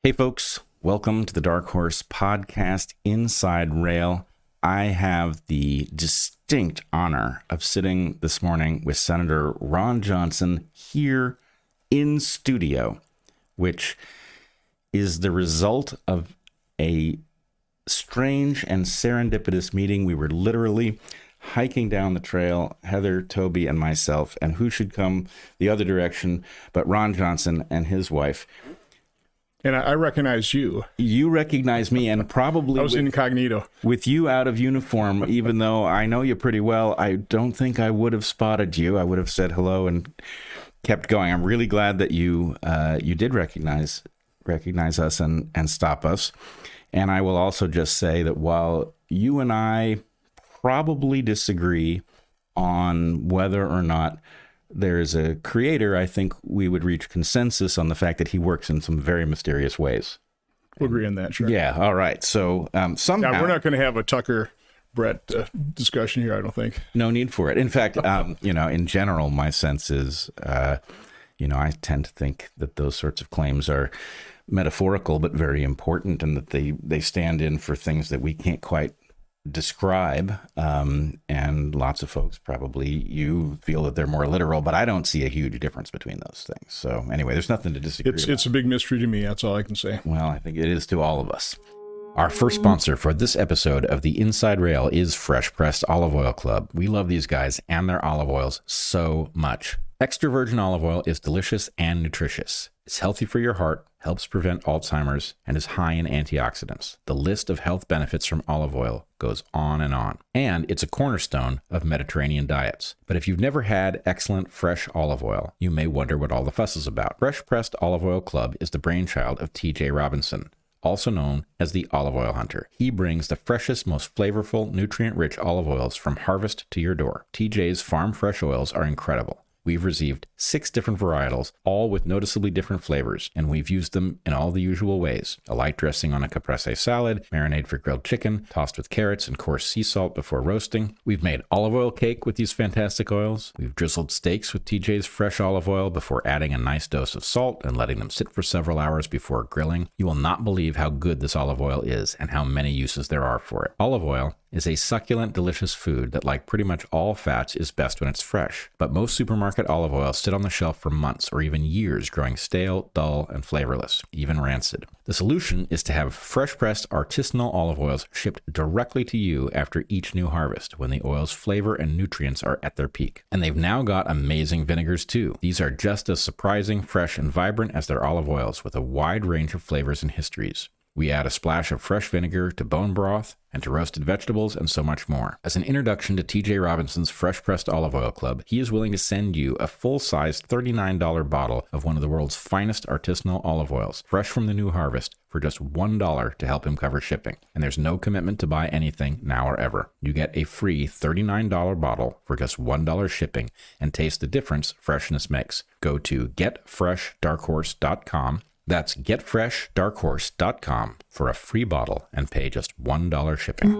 Hey folks, welcome to the DarkHorse podcast Inside Rail. I have the distinct honor of sitting this morning with Senator Ron Johnson here in studio, which is the result of a strange and serendipitous meeting. We were literally hiking down the trail, Heather, Toby, and myself, and who should come the other direction but Ron Johnson and his wife. And I recognize you. You recognize me, and probably I was incognito. With you out of uniform, even though I know you pretty well, I don't think I would have spotted you. I would have said hello and kept going. I'm really glad that you did recognize us and stop us. And I will also just say that while you and I probably disagree on whether or not there's a creator, I think we would reach consensus on the fact that he works in some very mysterious ways. We'll agree on that, sure. Yeah, all right. So somehow... Now, we're not going to have a Tucker-Brett discussion here, I don't think. No need for it. In fact, in general, my sense is, I tend to think that those sorts of claims are metaphorical but very important, and that they stand in for things that we can't quite describe, and lots of folks, probably you, feel that they're more literal, but I don't see a huge difference between those things. So anyway, there's nothing to disagree about. It's a big mystery to me, that's all I can say. Well, I think it is to all of us. Our first sponsor for this episode of the Inside Rail is Fresh Pressed Olive Oil Club. We love these guys and their olive oils so much. Extra virgin olive oil is delicious and nutritious. It's healthy for your heart, helps prevent Alzheimer's, and is high in antioxidants. The list of health benefits from olive oil goes on. And it's a cornerstone of Mediterranean diets. But if you've never had excellent fresh olive oil, you may wonder what all the fuss is about. Fresh Pressed Olive Oil Club is the brainchild of TJ Robinson, also known as the Olive Oil Hunter. He brings the freshest, most flavorful, nutrient-rich olive oils from harvest to your door. TJ's farm fresh oils are incredible. We've received 6 different varietals, all with noticeably different flavors, and we've used them in all the usual ways. A light dressing on a caprese salad, marinade for grilled chicken, tossed with carrots and coarse sea salt before roasting. We've made olive oil cake with these fantastic oils. We've drizzled steaks with TJ's fresh olive oil before adding a nice dose of salt and letting them sit for several hours before grilling. You will not believe how good this olive oil is and how many uses there are for it. Olive oil is a succulent, delicious food that, like pretty much all fats, is best when it's fresh. But most supermarket olive oils sit on the shelf for months or even years, growing stale, dull, and flavorless, even rancid. The solution is to have fresh-pressed artisanal olive oils shipped directly to you after each new harvest, when the oil's flavor and nutrients are at their peak. And they've now got amazing vinegars too. These are just as surprising, fresh, and vibrant as their olive oils, with a wide range of flavors and histories. We add a splash of fresh vinegar to bone broth and to roasted vegetables and so much more. As an introduction to TJ Robinson's Fresh Pressed Olive Oil Club, he is willing to send you a full-sized $39 bottle of one of the world's finest artisanal olive oils, fresh from the new harvest, for just $1 to help him cover shipping. And there's no commitment to buy anything now or ever. You get a free $39 bottle for just $1 shipping and taste the difference freshness makes. Go to getfreshdarkhorse.com. That's getfreshdarkhorse.com for a free bottle and pay just $1 shipping.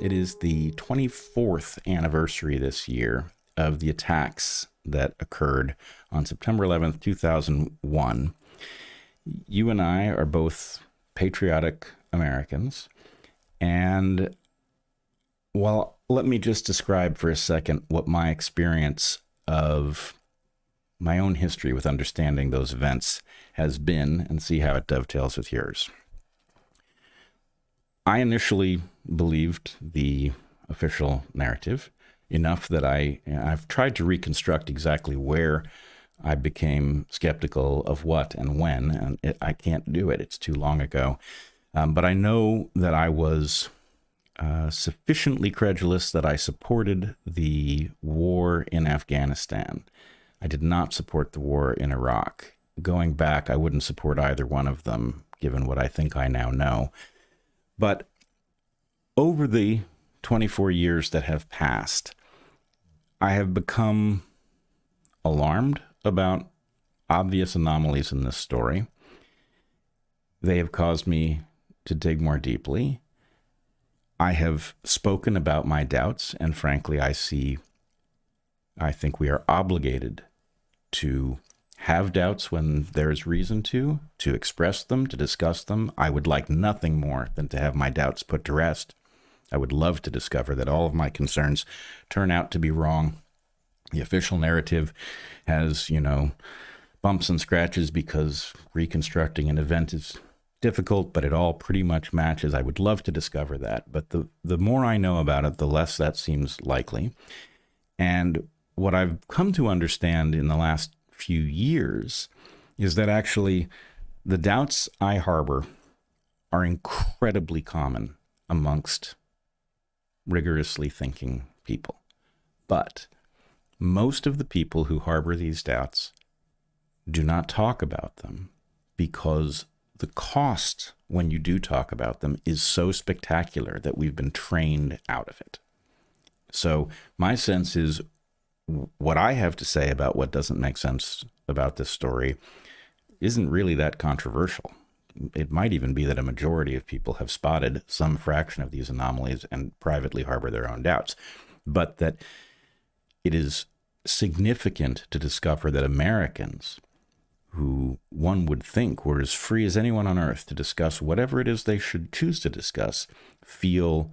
It is the 24th anniversary this year of the attacks that occurred on September 11th, 2001. You and I are both patriotic Americans. And let me just describe for a second what my experience of my own history with understanding those events has been, and see how it dovetails with yours. I initially believed the official narrative enough that I've tried to reconstruct exactly where I became skeptical of what and when, and I can't do it. It's too long ago. But I know that I was sufficiently credulous that I supported the war in Afghanistan. I did not support the war in Iraq. Going back, I wouldn't support either one of them, given what I think I now know. But over the 24 years that have passed, I have become alarmed about obvious anomalies in this story. They have caused me to dig more deeply. I have spoken about my doubts, and frankly, I think we are obligated to have doubts when there's reason to express them, to discuss them. I would like nothing more than to have my doubts put to rest. I would love to discover that all of my concerns turn out to be wrong. The official narrative has, bumps and scratches because reconstructing an event is difficult, but it all pretty much matches. I would love to discover that. But the more I know about it, the less that seems likely. And what I've come to understand in the last few years is that actually the doubts I harbor are incredibly common amongst rigorously thinking people. But most of the people who harbor these doubts do not talk about them because the cost when you do talk about them is so spectacular that we've been trained out of it. So my sense is what I have to say about what doesn't make sense about this story isn't really that controversial. It might even be that a majority of people have spotted some fraction of these anomalies and privately harbor their own doubts, but that it is significant to discover that Americans, who one would think were as free as anyone on earth to discuss whatever it is they should choose to discuss, feel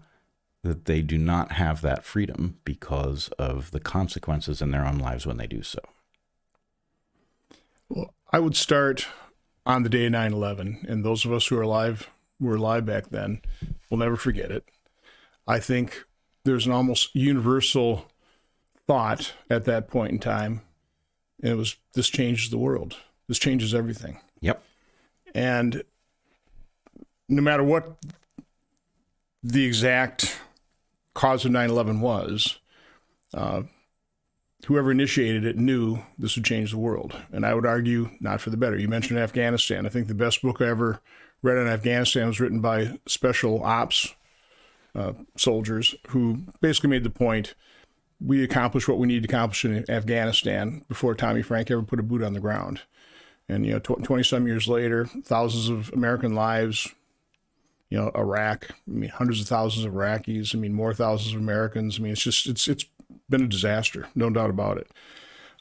that they do not have that freedom because of the consequences in their own lives when they do so. Well, I would start on the day of 9/11, and those of us who were alive back then will never forget it. I think there's an almost universal thought at that point in time, and it was, this changes the world. This changes everything. Yep. And no matter what the exact cause of 9/11 was, whoever initiated it knew this would change the world. And I would argue not for the better. You mentioned Afghanistan. I think the best book I ever read on Afghanistan was written by special ops soldiers who basically made the point, we accomplished what we needed to accomplish in Afghanistan before Tommy Frank ever put a boot on the ground. And, 20-some years later, thousands of American lives, Iraq, hundreds of thousands of Iraqis, more thousands of Americans. It's been a disaster, no doubt about it.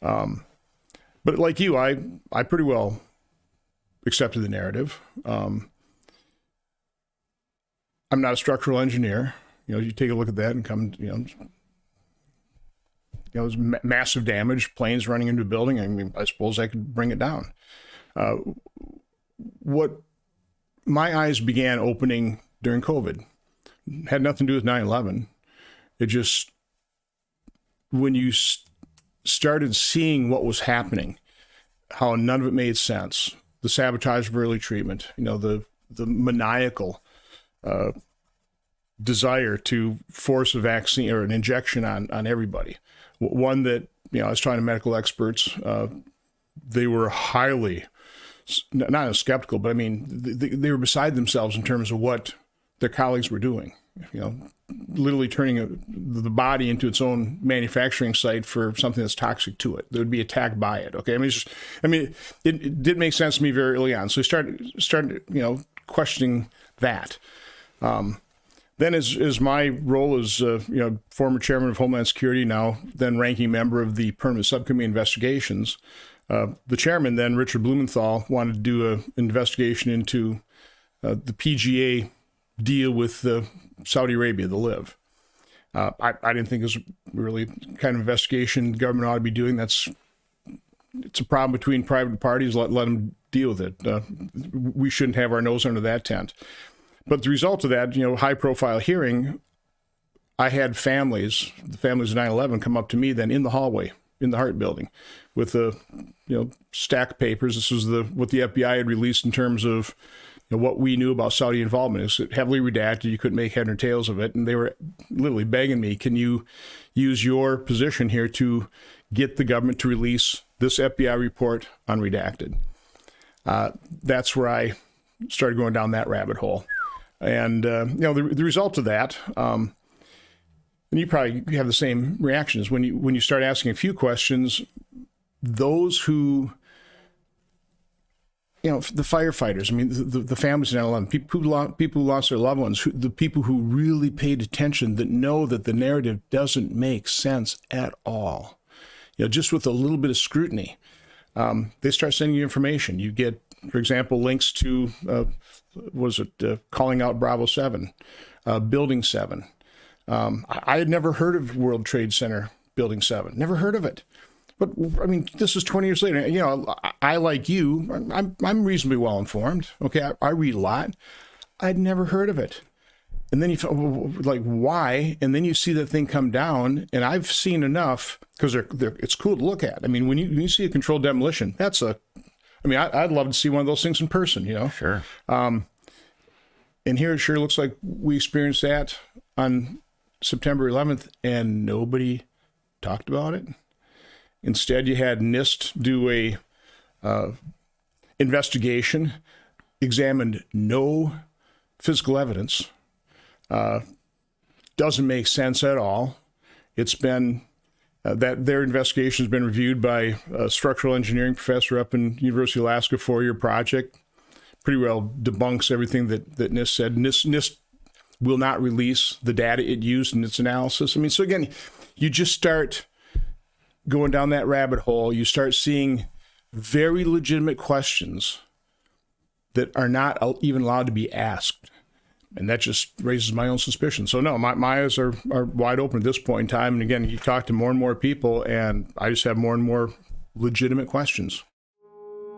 But like you, I pretty well accepted the narrative. I'm not a structural engineer. You take a look at that and come, there's massive damage, planes running into a building. I suppose I could bring it down. What my eyes began opening during COVID had nothing to do with 9/11. It just, when you started seeing what was happening, how none of it made sense, the sabotage of early treatment, the maniacal desire to force a vaccine or an injection on everybody. One that, I was talking to medical experts, they were highly, not as skeptical, but they were beside themselves in terms of what their colleagues were doing. Literally turning the body into its own manufacturing site for something that's toxic to it. They would be attacked by it. Okay, it did make sense to me very early on. So we started, questioning that. Then as my role as, former chairman of Homeland Security, now then ranking member of the Permanent Subcommittee Investigations, the chairman then, Richard Blumenthal, wanted to do an investigation into the PGA deal with Saudi Arabia, the LIV. I didn't think it was really the kind of investigation the government ought to be doing. It's a problem between private parties. Let them deal with it. We shouldn't have our nose under that tent. But the result of that, high-profile hearing, I had the families of 9/11 come up to me then in the hallway, in the Hart Building, with a stack of papers. This was what the FBI had released in terms of what we knew about Saudi involvement. It's heavily redacted. You couldn't make head or tails of it. And they were literally begging me, can you use your position here to get the government to release this FBI report unredacted? That's where I started going down that rabbit hole. And, the result of that, and you probably have the same reactions when you start asking a few questions, those who, the firefighters, the families in 9/11, people who lost their loved ones, the people who really paid attention, that know that the narrative doesn't make sense at all, just with a little bit of scrutiny, They start sending you information. You get, for example, links to, calling out Bravo 7, Building 7. I had never heard of World Trade Center Building 7, never heard of it. But I mean, this is 20 years later. You know, I like you, I'm reasonably well informed. Okay, I read a lot. I'd never heard of it. And then you feel like, why? And then you see that thing come down, and I've seen enough, because it's cool to look at. I mean, when you see a controlled demolition, I'd love to see one of those things in person, you know? Sure. And here it sure looks like we experienced that on September 11th, and nobody talked about it. Instead, you had NIST do a investigation, examined no physical evidence. Doesn't make sense at all. It's been that their investigation has been reviewed by a structural engineering professor up in University of Alaska, 4-year project. Pretty well debunks everything that NIST said. NIST will not release the data it used in its analysis. I mean, so again, you just start going down that rabbit hole. You start seeing very legitimate questions that are not even allowed to be asked. And that just raises my own suspicion. So no, my eyes are wide open at this point in time. And again, you talk to more and more people, and I just have more and more legitimate questions.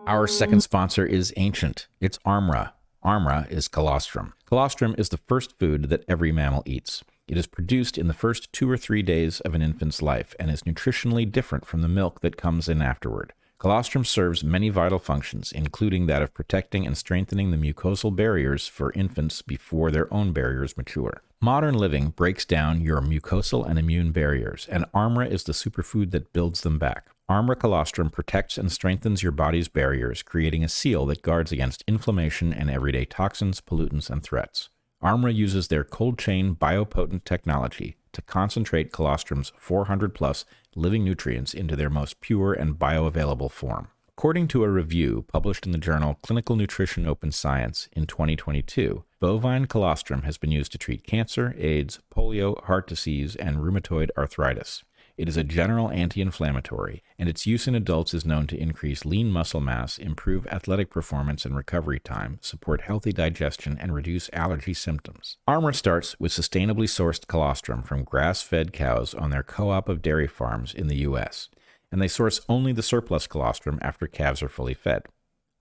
Our second sponsor is ancient. It's Armra. Armra is colostrum. Colostrum is the first food that every mammal eats. It is produced in the first 2 or 3 days of an infant's life and is nutritionally different from the milk that comes in afterward. Colostrum serves many vital functions, including that of protecting and strengthening the mucosal barriers for infants before their own barriers mature. Modern living breaks down your mucosal and immune barriers, and Armra is the superfood that builds them back. Armra colostrum protects and strengthens your body's barriers, creating a seal that guards against inflammation and everyday toxins, pollutants, and threats. Armra uses their cold chain biopotent technology to concentrate colostrum's 400-plus living nutrients into their most pure and bioavailable form. According to a review published in the journal Clinical Nutrition Open Science in 2022, bovine colostrum has been used to treat cancer, AIDS, polio, heart disease, and rheumatoid arthritis. It is a general anti-inflammatory, and its use in adults is known to increase lean muscle mass, improve athletic performance and recovery time, support healthy digestion, and reduce allergy symptoms. Armra starts with sustainably sourced colostrum from grass-fed cows on their co-op of dairy farms in the U.S., and they source only the surplus colostrum after calves are fully fed.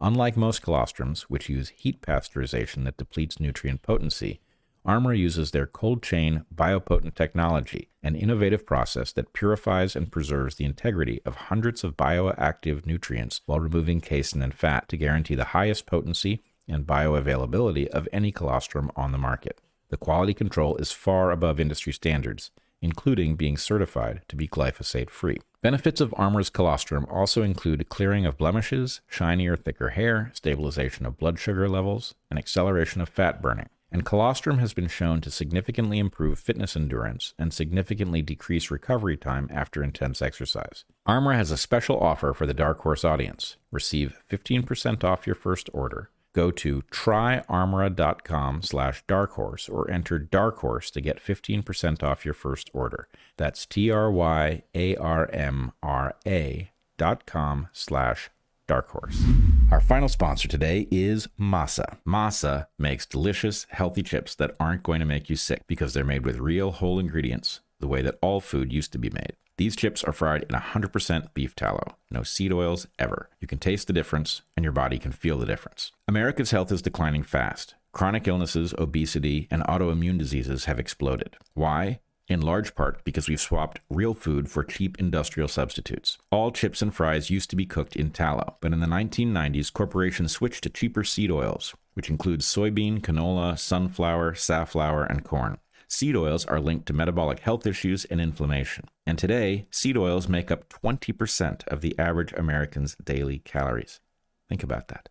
Unlike most colostrums, which use heat pasteurization that depletes nutrient potency, Armra uses their cold chain biopotent technology, an innovative process that purifies and preserves the integrity of hundreds of bioactive nutrients while removing casein and fat to guarantee the highest potency and bioavailability of any colostrum on the market. The quality control is far above industry standards, including being certified to be glyphosate-free. Benefits of Armra's colostrum also include clearing of blemishes, shinier, thicker hair, stabilization of blood sugar levels, and acceleration of fat burning. And colostrum has been shown to significantly improve fitness endurance and significantly decrease recovery time after intense exercise. Armra has a special offer for the DarkHorse audience. Receive 15% off your first order. Go to tryarmra.com/darkhorse or enter DarkHorse to get 15% off your first order. That's tryarmra.com/darkhorse. Our final sponsor today is Masa. Masa makes delicious, healthy chips that aren't going to make you sick because they're made with real whole ingredients, the way that all food used to be made. These chips are fried in 100% beef tallow. No seed oils ever. You can taste the difference, and your body can feel the difference. America's health is declining fast. Chronic illnesses, obesity, and autoimmune diseases have exploded. Why? In large part because we've swapped real food for cheap industrial substitutes. All chips and fries used to be cooked in tallow, but in the 1990s, corporations switched to cheaper seed oils, which includes soybean, canola, sunflower, safflower, and corn. Seed oils are linked to metabolic health issues and inflammation. And today, seed oils make up 20% of the average American's daily calories. Think about that.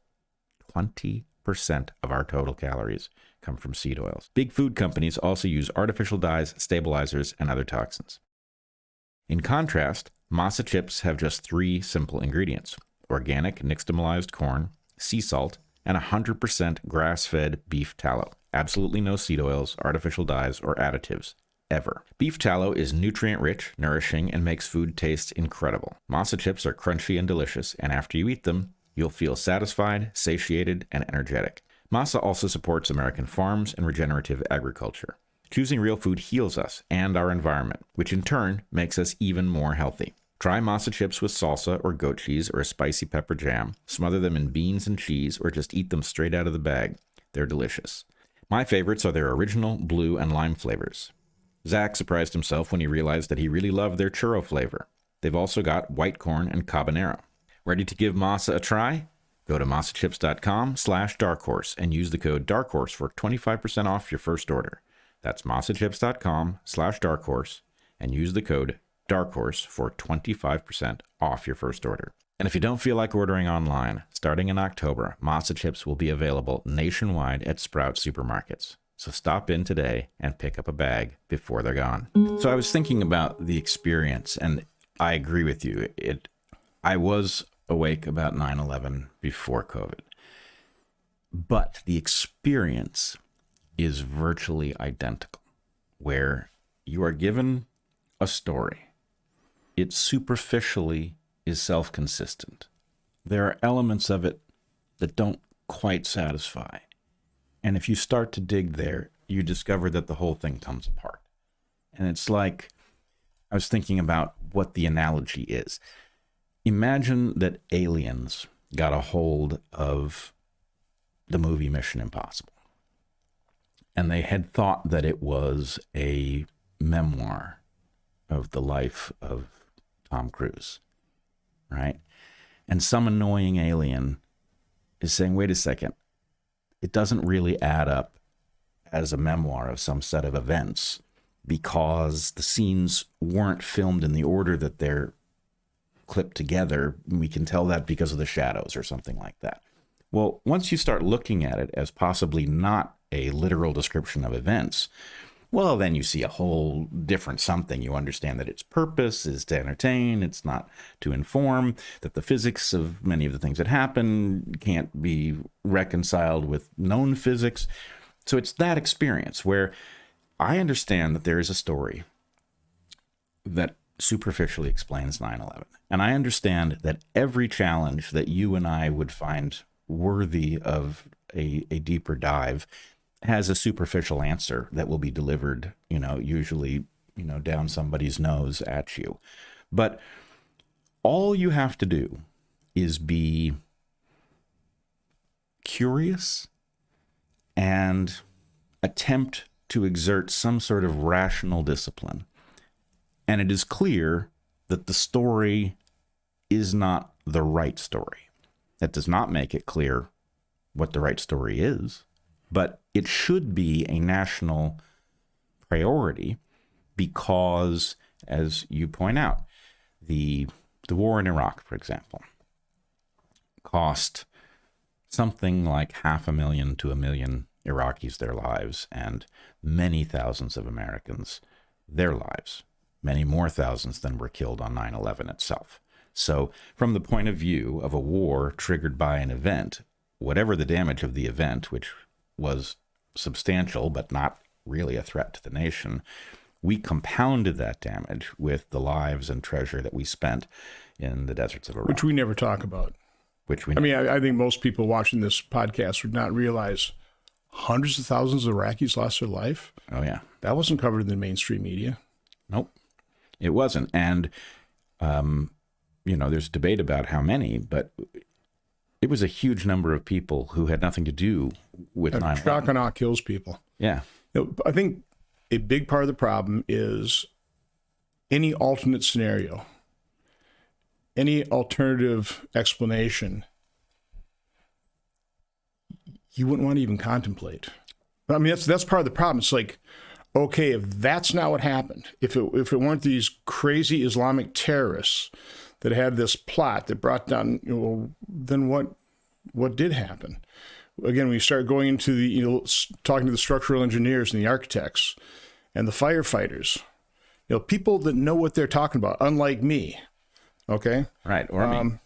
20% of our total calories come from seed oils. Big food companies also use artificial dyes, stabilizers, and other toxins. In contrast, Masa chips have just 3 simple ingredients: organic nixtamalized corn, sea salt, and 100% grass-fed beef tallow. Absolutely no seed oils, artificial dyes, or additives. ever. Beef tallow is nutrient-rich, nourishing, and makes food taste incredible. Masa chips are crunchy and delicious, and after you eat them, you'll feel satisfied, satiated, and energetic. Masa also supports American farms and regenerative agriculture. Choosing real food heals us and our environment, which in turn makes us even more healthy. Try Masa chips with salsa or goat cheese or a spicy pepper jam. Smother them in beans and cheese or just eat them straight out of the bag. They're delicious. My favorites are their original blue and lime flavors. Zach surprised himself when he realized that he really loved their churro flavor. They've also got white corn and habanero. Ready to give Masa a try? Go to masachips.com/darkhorse and use the code DARKHORSE for 25% off your first order. That's masachips.com/darkhorse and use the code DARKHORSE for 25% off your first order. And if you don't feel like ordering online, starting in October, Masa chips will be available nationwide at Sprouts supermarkets. So stop in today and pick up a bag before they're gone. So I was thinking about the experience, and I agree with you. I was awake about 9/11 before COVID. But the experience is virtually identical, where you are given a story. It superficially is self-consistent. There are elements of it that don't quite satisfy. And if you start to dig there, you discover that the whole thing comes apart. And it's like, I was thinking about what the analogy is. Imagine that aliens got a hold of the movie Mission Impossible, and they had thought that it was a memoir of the life of Tom Cruise, right? And some annoying alien is saying, wait a second, it doesn't really add up as a memoir of some set of events because the scenes weren't filmed in the order that they're clipped together. We can tell that because of the shadows or something like that. Well, once you start looking at it as possibly not a literal description of events, well, then you see a whole different something. You understand that its purpose is to entertain, it's not to inform, that the physics of many of the things that happen can't be reconciled with known physics. So it's that experience where I understand that there is a story that superficially explains 9/11. And I understand that every challenge that you and I would find worthy of a deeper dive has a superficial answer that will be delivered, usually, down somebody's nose at you. But all you have to do is be curious and attempt to exert some sort of rational discipline. And it is clear that the story is not the right story. That does not make it clear what the right story is, but it should be a national priority because, as you point out, the war in Iraq, for example, cost something like 500,000 to 1 million Iraqis their lives and many thousands of Americans their lives. Many more thousands than were killed on 9/11 itself. So from the point of view of a war triggered by an event, whatever the damage of the event, which was substantial but not really a threat to the nation, we compounded that damage with the lives and treasure that we spent in the deserts of Iraq. Which we never talk about. I think most people watching this podcast would not realize hundreds of thousands of Iraqis lost their life. Oh, yeah. That wasn't covered in the mainstream media. Nope. It wasn't. And, there's debate about how many, but it was a huge number of people who had nothing to do with 9/11. Shock and awe kills people. Yeah. I think a big part of the problem is any alternate scenario, any alternative explanation, you wouldn't want to even contemplate. I mean, that's part of the problem. It's like, okay, if that's not what happened, if it weren't these crazy Islamic terrorists that had this plot that brought down, then what did happen? Again, we start going into the, talking to the structural engineers and the architects and the firefighters, people that know what they're talking about, unlike me. Okay. Right. Or me.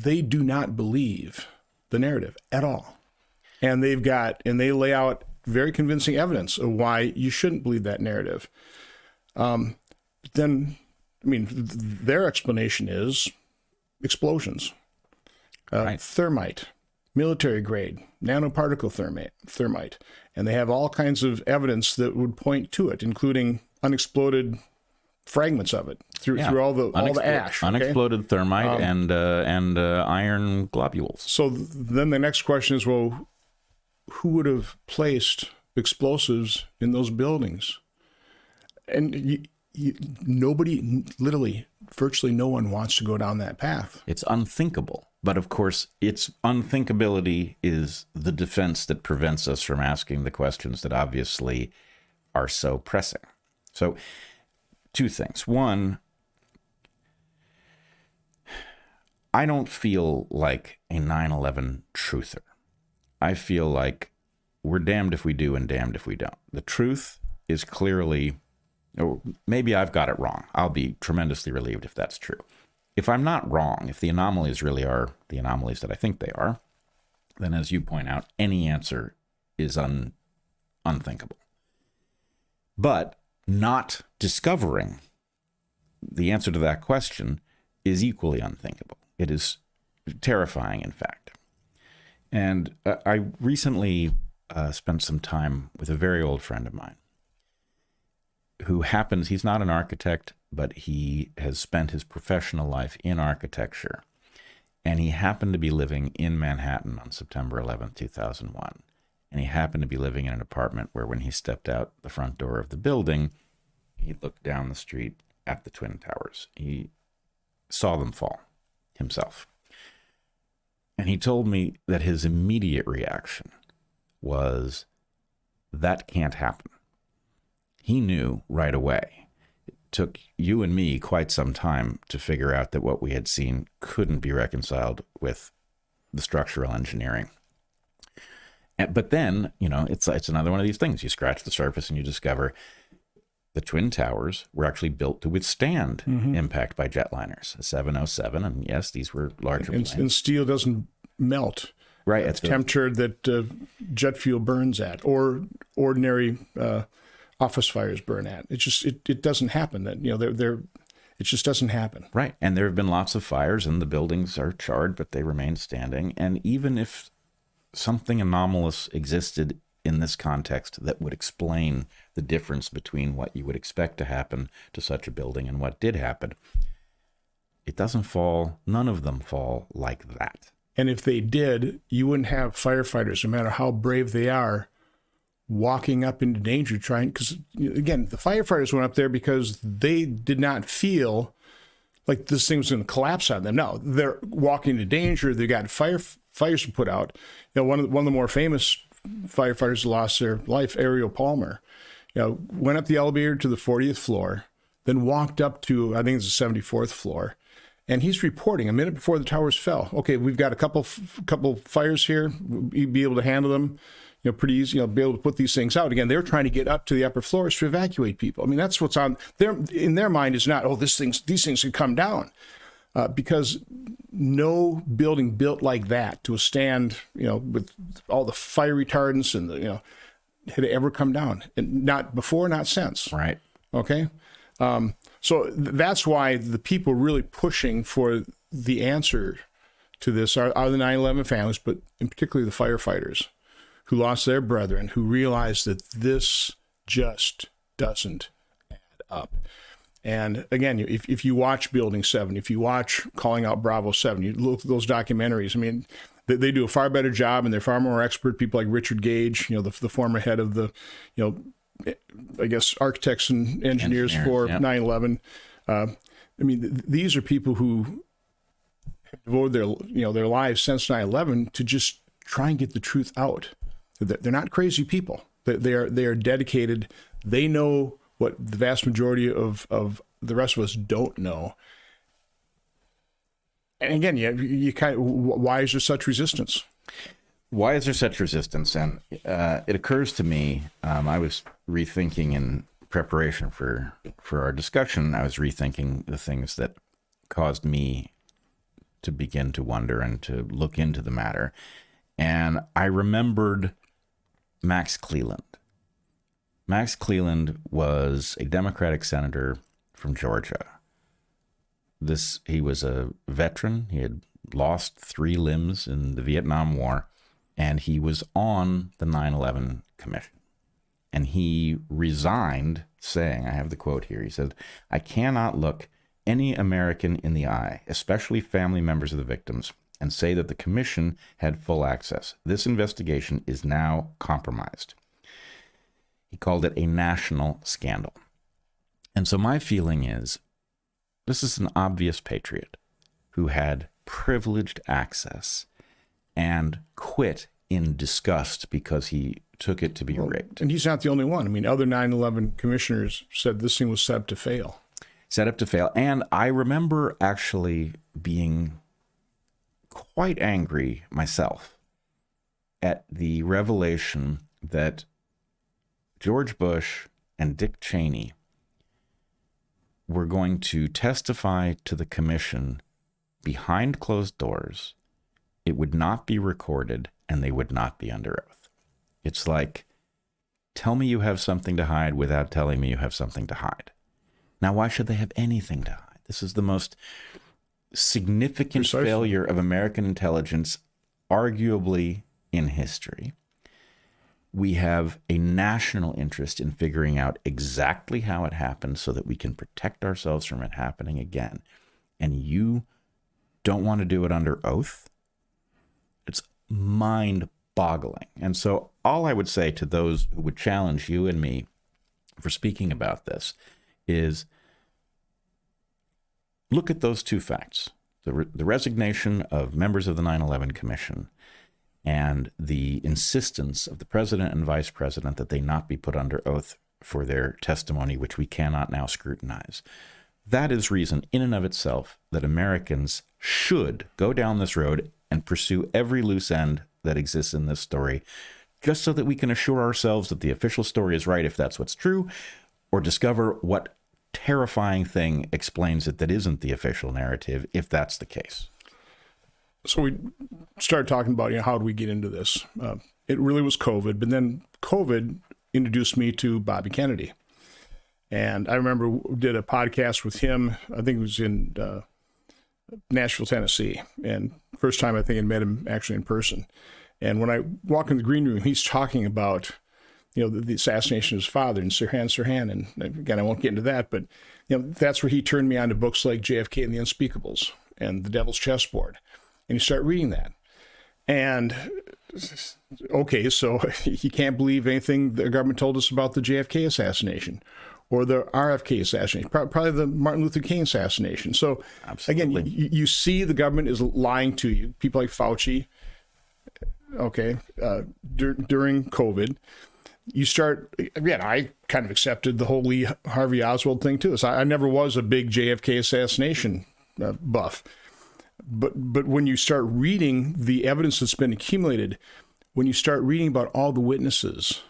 They do not believe the narrative at all. And they lay out very convincing evidence of why you shouldn't believe that narrative. But then, I mean, their explanation is explosions, Right. thermite, military grade, nanoparticle thermite. And they have all kinds of evidence that would point to it, including unexploded fragments of it through all the ash. Unexploded thermite and iron globules. So then the next question is, well, who would have placed explosives in those buildings? And nobody, literally, virtually no one wants to go down that path. It's unthinkable. But of course, its unthinkability is the defense that prevents us from asking the questions that obviously are so pressing. So, two things. One, I don't feel like a 9/11 truther. I feel like we're damned if we do and damned if we don't. The truth is clearly, or maybe I've got it wrong. I'll be tremendously relieved if that's true. If I'm not wrong, if the anomalies really are the anomalies that I think they are, then as you point out, any answer is unthinkable. But not discovering the answer to that question is equally unthinkable. It is terrifying, in fact. And I recently spent some time with a very old friend of mine who he's not an architect, but he has spent his professional life in architecture. And he happened to be living in Manhattan on September 11th, 2001. And he happened to be living in an apartment where when he stepped out the front door of the building, he looked down the street at the Twin Towers. He saw them fall himself. And he told me that his immediate reaction was, that can't happen. He knew right away. It took you and me quite some time to figure out that what we had seen couldn't be reconciled with the structural engineering. But then, it's another one of these things. You scratch the surface and you discover the Twin Towers were actually built to withstand impact by jetliners. A 707, and yes, these were larger planes. And steel doesn't melt. Right. At the temperature that jet fuel burns at, or ordinary office fires burn at. It doesn't happen. That it just doesn't happen. Right. And there have been lots of fires, and the buildings are charred, but they remain standing. And even if something anomalous existed in this context that would explain the difference between what you would expect to happen to such a building and what did happen, it doesn't fall. None of them fall like that. And if they did, you wouldn't have firefighters, no matter how brave they are, walking up into danger because, again, the firefighters went up there because they did not feel like this thing was going to collapse on them. No, they're walking into danger. They got fires to put out. One of the more famous firefighters lost their life, Ariel Palmer, went up the elevator to the 40th floor, then walked up to, I think it's the 74th floor. And he's reporting a minute before the towers fell. Okay, we've got a couple fires here. We'd be able to handle them, pretty easy. Be able to put these things out. Again, they're trying to get up to the upper floors to evacuate people. I mean, that's what's on their in their mind is not, these things can come down, because no building built like that to withstand, with all the fire retardants and had ever come down, and not before, not since. Right. Okay. So that's why the people really pushing for the answer to this are the 9/11 families, but in particular the firefighters who lost their brethren, who realized that this just doesn't add up. And again, if you watch Building 7, if you watch Calling Out Bravo 7, you look at those documentaries, I mean, they do a far better job, and they're far more expert. People like Richard Gage, the former head of the, I guess, architects and engineers for 9/11. I mean, these are people who have devoted their lives since 9/11 to just try and get the truth out. They're not crazy people. They are dedicated. They know what the vast majority of the rest of us don't know. And again, you kind of, why is there such resistance? Why is there such resistance? And it occurs to me, I was rethinking in preparation for our discussion, I was rethinking the things that caused me to begin to wonder and to look into the matter. And I remembered Max Cleland. Max Cleland was a Democratic senator from Georgia. He was a veteran. He had lost 3 limbs in the Vietnam War, and he was on the 9/11 Commission. And he resigned saying, I have the quote here, he said, "I cannot look any American in the eye, especially family members of the victims, and say that the commission had full access. This investigation is now compromised." He called it a national scandal. And so my feeling is, this is an obvious patriot who had privileged access and quit in disgust because he took it to be rigged. And he's not the only one. I mean, other 9/11 commissioners said this thing was set up to fail. Set up to fail. And I remember actually being quite angry myself at the revelation that George Bush and Dick Cheney were going to testify to the commission behind closed doors. It would not be recorded, and they would not be under oath. It's like, tell me you have something to hide without telling me you have something to hide. Now, why should they have anything to hide? This is the most significant failure of American intelligence, arguably in history. We have a national interest in figuring out exactly how it happened so that we can protect ourselves from it happening again. And you don't want to do it under oath? It's mind-boggling. And so all I would say to those who would challenge you and me for speaking about this is look at those 2 facts. The resignation of members of the 9/11 Commission and the insistence of the president and vice president that they not be put under oath for their testimony, which we cannot now scrutinize. That is reason in and of itself that Americans should go down this road and pursue every loose end that exists in this story, just so that we can assure ourselves that the official story is right if that's what's true, or discover what terrifying thing explains it that isn't the official narrative if that's the case. So we started talking about, how do we get into this? It really was COVID, but then COVID introduced me to Bobby Kennedy. And I remember we did a podcast with him, I think it was in Nashville, Tennessee. And first time I think I met him actually in person. And when I walk in the green room, he's talking about, the assassination of his father and Sirhan. And again, I won't get into that, but, that's where he turned me on to books like JFK and the Unspeakables and The Devil's Chessboard. And you start reading that. And, okay, so you can't believe anything the government told us about the JFK assassination or the RFK assassination, probably the Martin Luther King assassination. So, absolutely. Again, you see the government is lying to you. People like Fauci, during COVID, you start, again, I kind of accepted the whole Lee Harvey Oswald thing too. So I never was a big JFK assassination buff. But when you start reading the evidence that's been accumulated, when you start reading about all the witnesses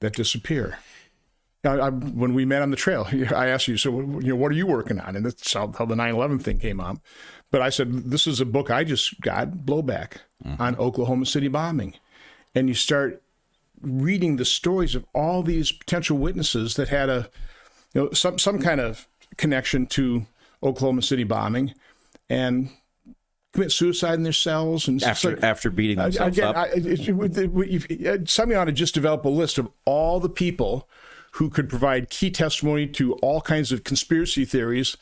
that disappear. When we met on the trail, I asked you, so what are you working on? And that's how the 9/11 thing came up. But I said, this is a book I just got, Blowback, on Oklahoma City bombing. And you start reading the stories of all these potential witnesses that had some kind of connection to Oklahoma City bombing and commit suicide in their cells. And after beating themselves up. Somebody ought to just develop a list of all the people who could provide key testimony to all kinds of conspiracy theories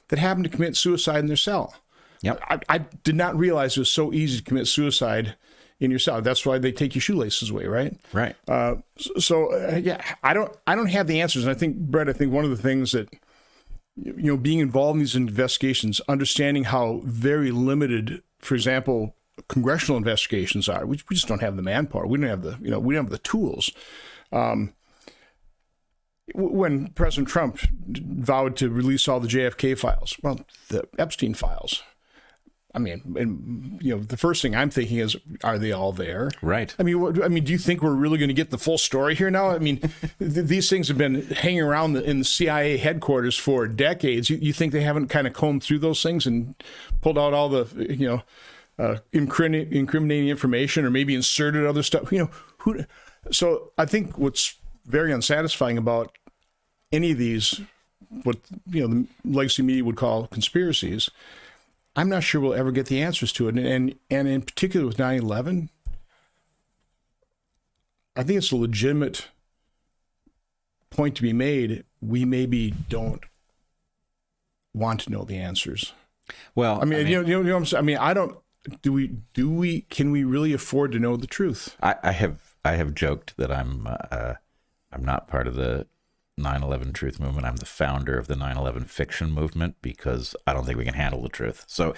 that happened to commit suicide in their cell. Yep. I did not realize it was so easy to commit suicide in your cell. That's why they take your shoelaces away, right? Right. I don't have the answers. And I think, Bret, one of the things that, being involved in these investigations, understanding how very limited, for example, congressional investigations are. We just don't have the manpower. We don't have the tools. When President Trump vowed to release all the JFK files, well, the Epstein files, I mean, the first thing I'm thinking is, are they all there? Right. I mean, do you think we're really going to get the full story here now? I mean, these things have been hanging around in the CIA headquarters for decades. You think they haven't kind of combed through those things and pulled out all the, incriminating information, or maybe inserted other stuff. So I think what's very unsatisfying about any of these, what the legacy media would call conspiracies, I'm not sure we'll ever get the answers to it. And in particular with 9/11, I think it's a legitimate point to be made. We maybe don't want to know the answers. Well, I mean, you know what I'm saying? I mean, I don't. Can we really afford to know the truth? I have joked that I'm not part of the 9/11 truth movement. I'm the founder of the 9/11 fiction movement because I don't think we can handle the truth. So,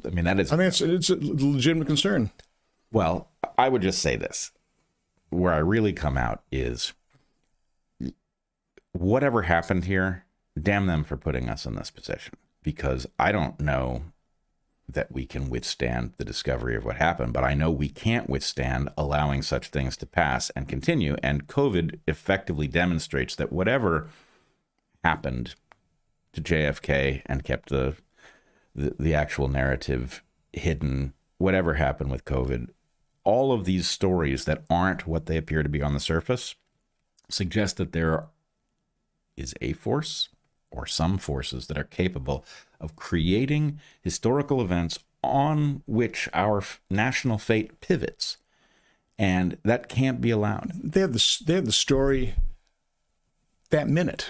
I mean, that is. I mean, it's a legitimate concern. Well, I would just say this: where I really come out is, whatever happened here, damn them for putting us in this position, because I don't know that we can withstand the discovery of what happened, but I know we can't withstand allowing such things to pass and continue. And COVID effectively demonstrates that whatever happened to JFK and kept the actual narrative hidden, whatever happened with COVID, all of these stories that aren't what they appear to be on the surface suggest that there is a force or some forces that are capable of creating historical events on which our national fate pivots, and that can't be allowed. They have the story that minute,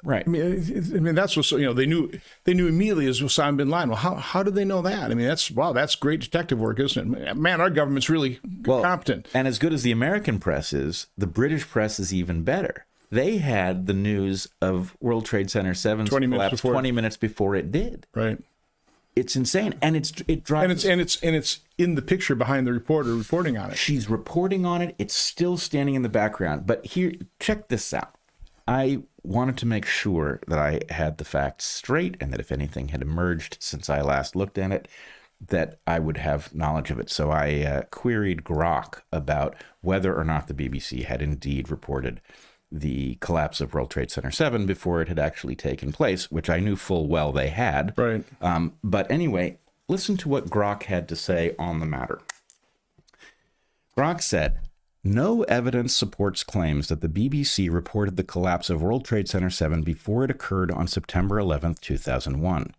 right? I mean that's what they knew immediately as Osama bin Laden. Well, how did they know that? I mean, that's great detective work, isn't it? Man, our government's really competent. And as good as the American press is, the British press is even better. They had the news of World Trade Center 7's collapse 20 minutes before it did. Right. It's insane, and it drives. And it's in the picture behind the reporter reporting on it. She's reporting on it. It's still standing in the background. But here, check this out. I wanted to make sure that I had the facts straight, and that if anything had emerged since I last looked at it, that I would have knowledge of it. So I queried Grok about whether or not the BBC had indeed reported the collapse of World Trade Center 7 before it had actually taken place, which I knew full well they had. Right. But anyway, listen to what Grok had to say on the matter. Grok said, "No evidence supports claims that the BBC reported the collapse of World Trade Center 7 before it occurred on September 11th, 2001.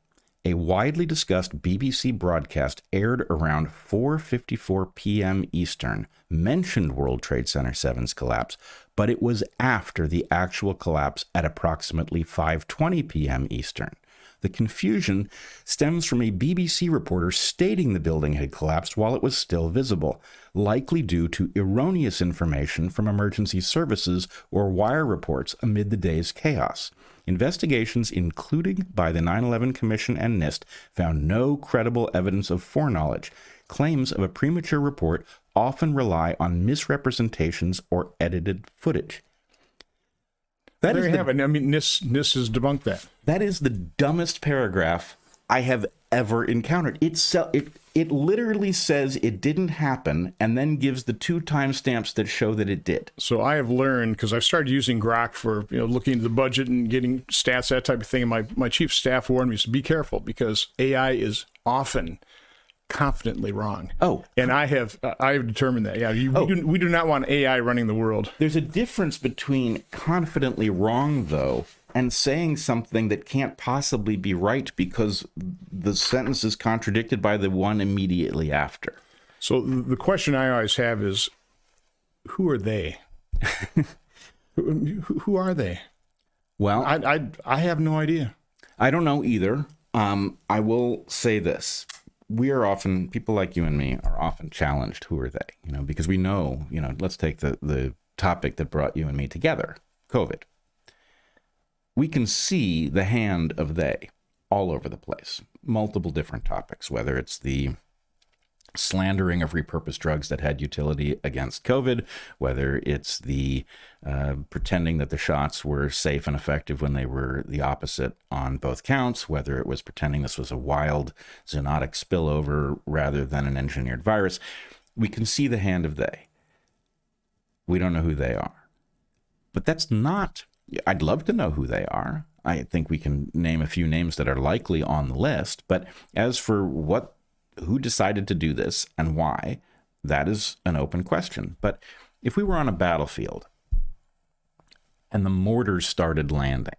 A widely discussed BBC broadcast aired around 4:54 p.m. Eastern mentioned World Trade Center 7's collapse, but it was after the actual collapse at approximately 5:20 p.m. Eastern. The confusion stems from a BBC reporter stating the building had collapsed while it was still visible, likely due to erroneous information from emergency services or wire reports amid the day's chaos. Investigations, including by the 9/11 Commission and NIST, found no credible evidence of foreknowledge. Claims of a premature report often rely on misrepresentations or edited footage." There you have it. I mean, NIST has debunked that. That is the dumbest paragraph I have ever encountered. It literally says it didn't happen and then gives the 2 timestamps that show that it did. So I have learned, because I've started using Grok for looking into the budget and getting stats, that type of thing. And my chief of staff warned me to be careful, because AI is often confidently wrong. Oh, and I have determined that. Yeah, we do not want AI running the world. There's a difference between confidently wrong, though, and saying something that can't possibly be right because the sentence is contradicted by the one immediately after. So the question I always have is, who are they? Who are they? Well, I have no idea. I don't know either. I will say this. We are often, people like you and me are often challenged. Who are they? Because we know, let's take the topic that brought you and me together, COVID. We can see the hand of they all over the place. Multiple different topics, whether it's the slandering of repurposed drugs that had utility against COVID, whether it's the pretending that the shots were safe and effective when they were the opposite on both counts, whether it was pretending this was a wild zoonotic spillover rather than an engineered virus. We can see the hand of they. We don't know who they are. But that's not, I'd love to know who they are. I think we can name a few names that are likely on the list. But as for what who decided to do this and why, that is an open question. But if we were on a battlefield and the mortars started landing,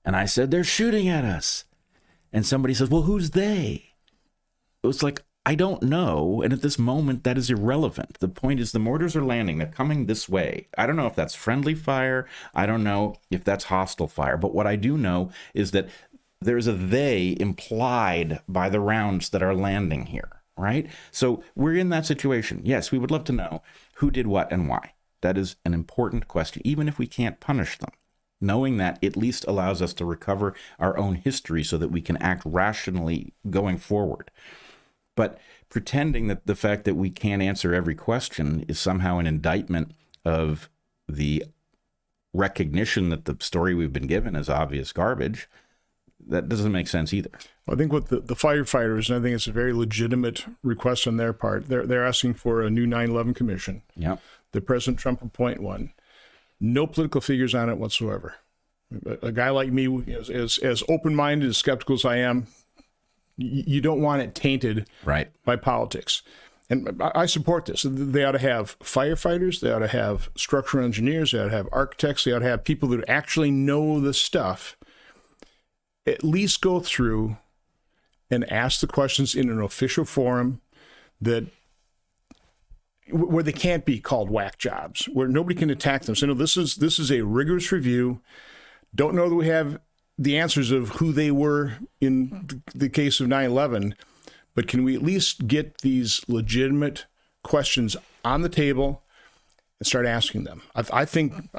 and I said, they're shooting at us, and somebody says, well, who's they? It was like, I don't know. And at this moment, that is irrelevant. The point is the mortars are landing. They're coming this way. I don't know if that's friendly fire. I don't know if that's hostile fire. But what I do know is that there's a they implied by the rounds that are landing here, right? So we're in that situation. Yes, we would love to know who did what and why. That is an important question, even if we can't punish them. Knowing that at least allows us to recover our own history so that we can act rationally going forward. But pretending that the fact that we can't answer every question is somehow an indictment of the recognition that the story we've been given is obvious garbage, that doesn't make sense either. Well, I think with the firefighters, and I think it's a very legitimate request on their part, they're asking for a new 9/11 commission. Yeah. The President Trump appoint one. No political figures on it whatsoever. A guy like me, as open-minded, as skeptical as I am, you don't want it tainted right by politics. And I support this. They ought to have firefighters. They ought to have structural engineers. They ought to have architects. They ought to have people that actually know the stuff. At least go through and ask the questions in an official forum where they can't be called whack jobs, where nobody can attack them. So no, this is a rigorous review. Don't know that we have the answers of who they were in the case of 9/11, but can we at least get these legitimate questions on the table and start asking them? I think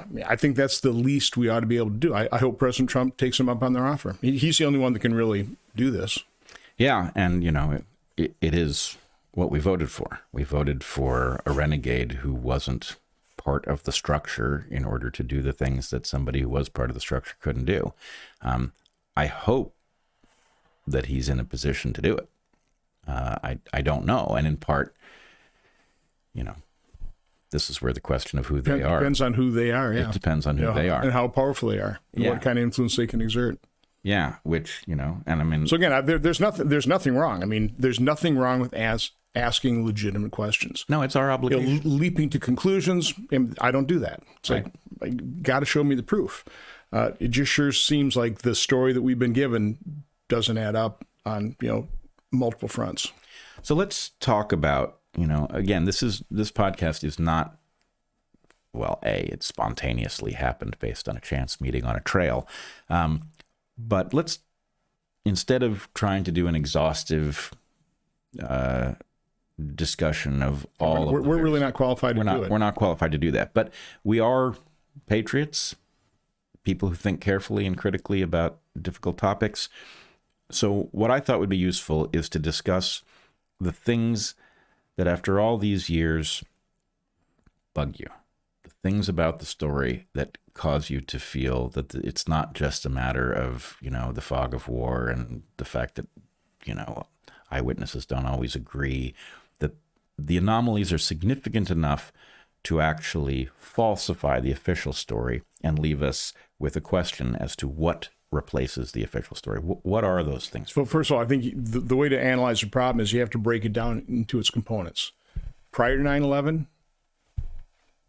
that's the least we ought to be able to do. I hope President Trump takes them up on their offer. He's the only one that can really do this. Yeah, and it is what we voted for. We voted for a renegade who wasn't part of the structure in order to do the things that somebody who was part of the structure couldn't do. I hope that he's in a position to do it. I don't know. And in part, this is where the question of who they are. Depends on who they are, yeah. It depends on who they are. And how powerful they are, and what kind of influence they can exert. Yeah, which, and I mean... So again, there's nothing wrong. I mean, there's nothing wrong with asking legitimate questions. No, it's our obligation. Leaping to conclusions, I don't do that. It's right. like, got to show me the proof. It just sure seems like the story that we've been given doesn't add up on, multiple fronts. So let's talk about, again, this podcast is not, it spontaneously happened based on a chance meeting on a trail. But let's, instead of trying to do an exhaustive discussion of all we're really not qualified to do it. We're not qualified to do that. But we are patriots, people who think carefully and critically about difficult topics. So what I thought would be useful is to discuss the things that after all these years bug you, the things about the story that cause you to feel that it's not just a matter of, the fog of war and the fact that, eyewitnesses don't always agree, that the anomalies are significant enough to actually falsify the official story and leave us with a question as to what replaces the official story. What are those things? Well, first of all, I think the way to analyze the problem is you have to break it down into its components. Prior to 9/11,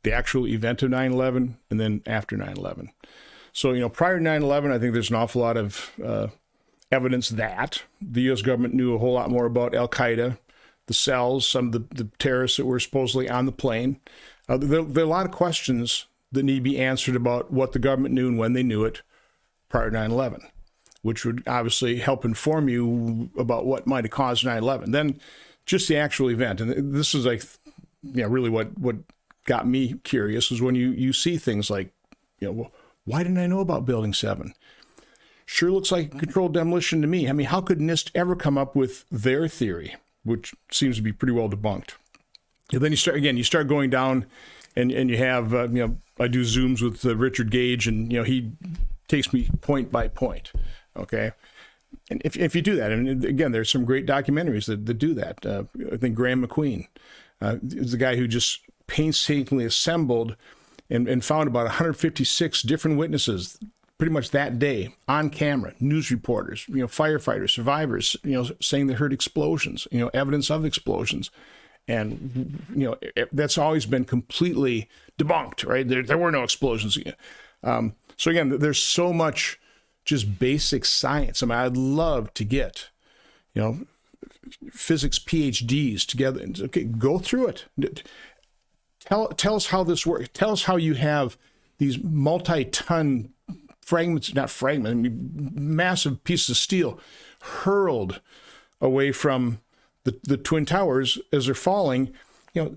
the actual event of 9/11, and then after 9/11. So, prior to 9/11, I think there's an awful lot of evidence that the U.S. government knew a whole lot more about Al-Qaeda, the cells, some of the terrorists that were supposedly on the plane. There are a lot of questions that need to be answered about what the government knew and when they knew it prior to 9/11, which would obviously help inform you about what might have caused 9/11. Then just the actual event. And this is really what got me curious is when you see things like, why didn't I know about Building 7? Sure looks like a controlled demolition to me. I mean, how could NIST ever come up with their theory, which seems to be pretty well debunked? And then you start going down and you have, I do Zooms with Richard Gage, and, he takes me point by point, okay? And if you do that, and again, there's some great documentaries that do that. I think Graham McQueen is the guy who just painstakingly assembled and found about 156 different witnesses, pretty much that day on camera, news reporters, firefighters, survivors, saying they heard explosions, evidence of explosions. And, that's always been completely debunked, right? There were no explosions. So again, there's so much just basic science. I mean, I'd love to get, physics PhDs together and okay, go through it. Tell us how this works. Tell us how you have these multi-ton massive pieces of steel hurled away from the Twin Towers as they're falling,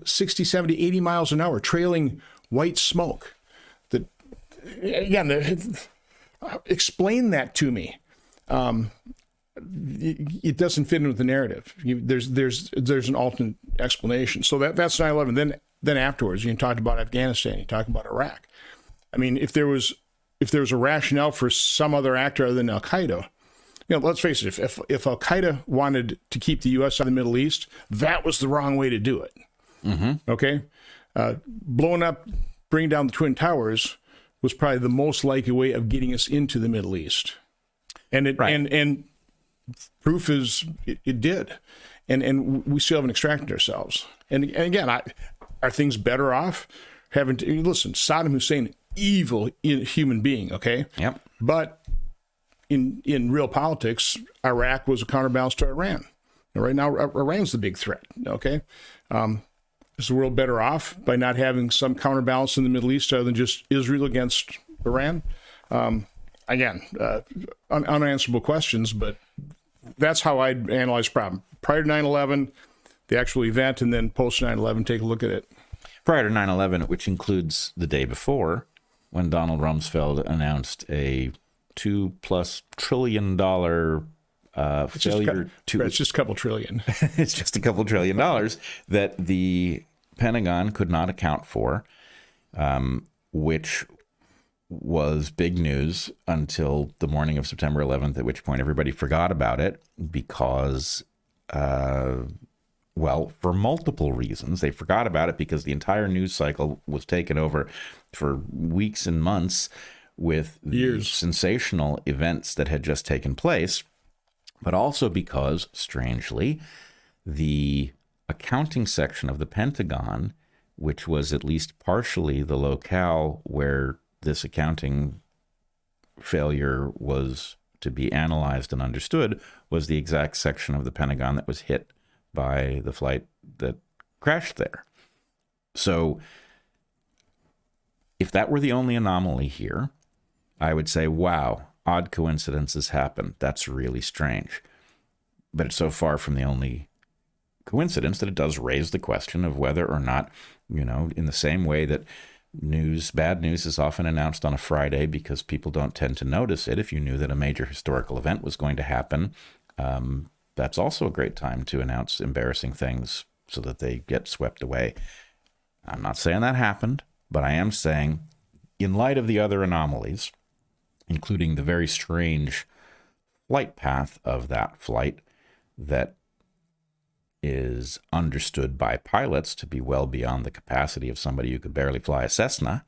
60, 70, 80 miles an hour, trailing white smoke. Explain that to me. It doesn't fit in with the narrative. There's an alternate explanation. So that's 9/11. Then afterwards, you talked about Afghanistan, you talked about Iraq. I mean, if there was a rationale for some other actor other than Al Qaeda, let's face it, if Al Qaeda wanted to keep the U.S. out of the Middle East, that was the wrong way to do it. Mm-hmm. Okay, blowing up, bringing down the Twin Towers was probably the most likely way of getting us into the Middle East, and and proof is it did, and we still haven't extracted ourselves. And again, are things better off having to listen? Saddam Hussein, evil human being, okay? Yep. But in real politics, Iraq was a counterbalance to Iran. Right now, Iran's the big threat, okay? Is the world better off by not having some counterbalance in the Middle East other than just Israel against Iran? Again, unanswerable questions, but that's how I'd analyze the problem. Prior to 9/11, the actual event, and then post 9/11, take a look at it. Prior to 9/11, which includes the day before, when Donald Rumsfeld announced a $2+ trillion failure to... It's just a couple trillion. It's just a couple $1 trillion that the Pentagon could not account for, which was big news until the morning of September 11th, at which point everybody forgot about it because... well, for multiple reasons. They forgot about it because the entire news cycle was taken over for weeks and months with the sensational events that had just taken place, but also because, strangely, the accounting section of the Pentagon, which was at least partially the locale where this accounting failure was to be analyzed and understood, was the exact section of the Pentagon that was hit by the flight that crashed there. So if that were the only anomaly here, I would say, wow, odd coincidences happen. That's really strange. But it's so far from the only coincidence that it does raise the question of whether or not, in the same way that bad news is often announced on a Friday because people don't tend to notice it. If you knew that a major historical event was going to happen, that's also a great time to announce embarrassing things so that they get swept away. I'm not saying that happened, but I am saying, in light of the other anomalies, including the very strange flight path of that flight that is understood by pilots to be well beyond the capacity of somebody who could barely fly a Cessna,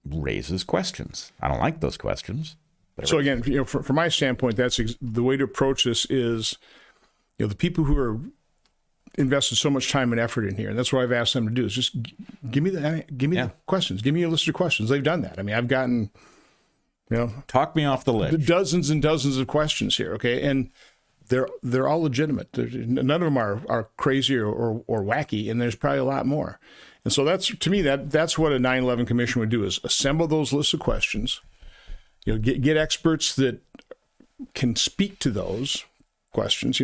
raises questions. I don't like those questions. So again, from my standpoint, that's the way to approach this is, the people who are invested so much time and effort in here, and that's what I've asked them to do, is just give me the questions, give me a list of questions. They've done that. I mean, I've gotten, talk me off the list, dozens and dozens of questions here. Okay, and they're all legitimate. None of them are crazy or wacky, and there's probably a lot more. And so that's, to me, that's what a 9/11 commission would do, is assemble those lists of questions. Get experts that can speak to those questions.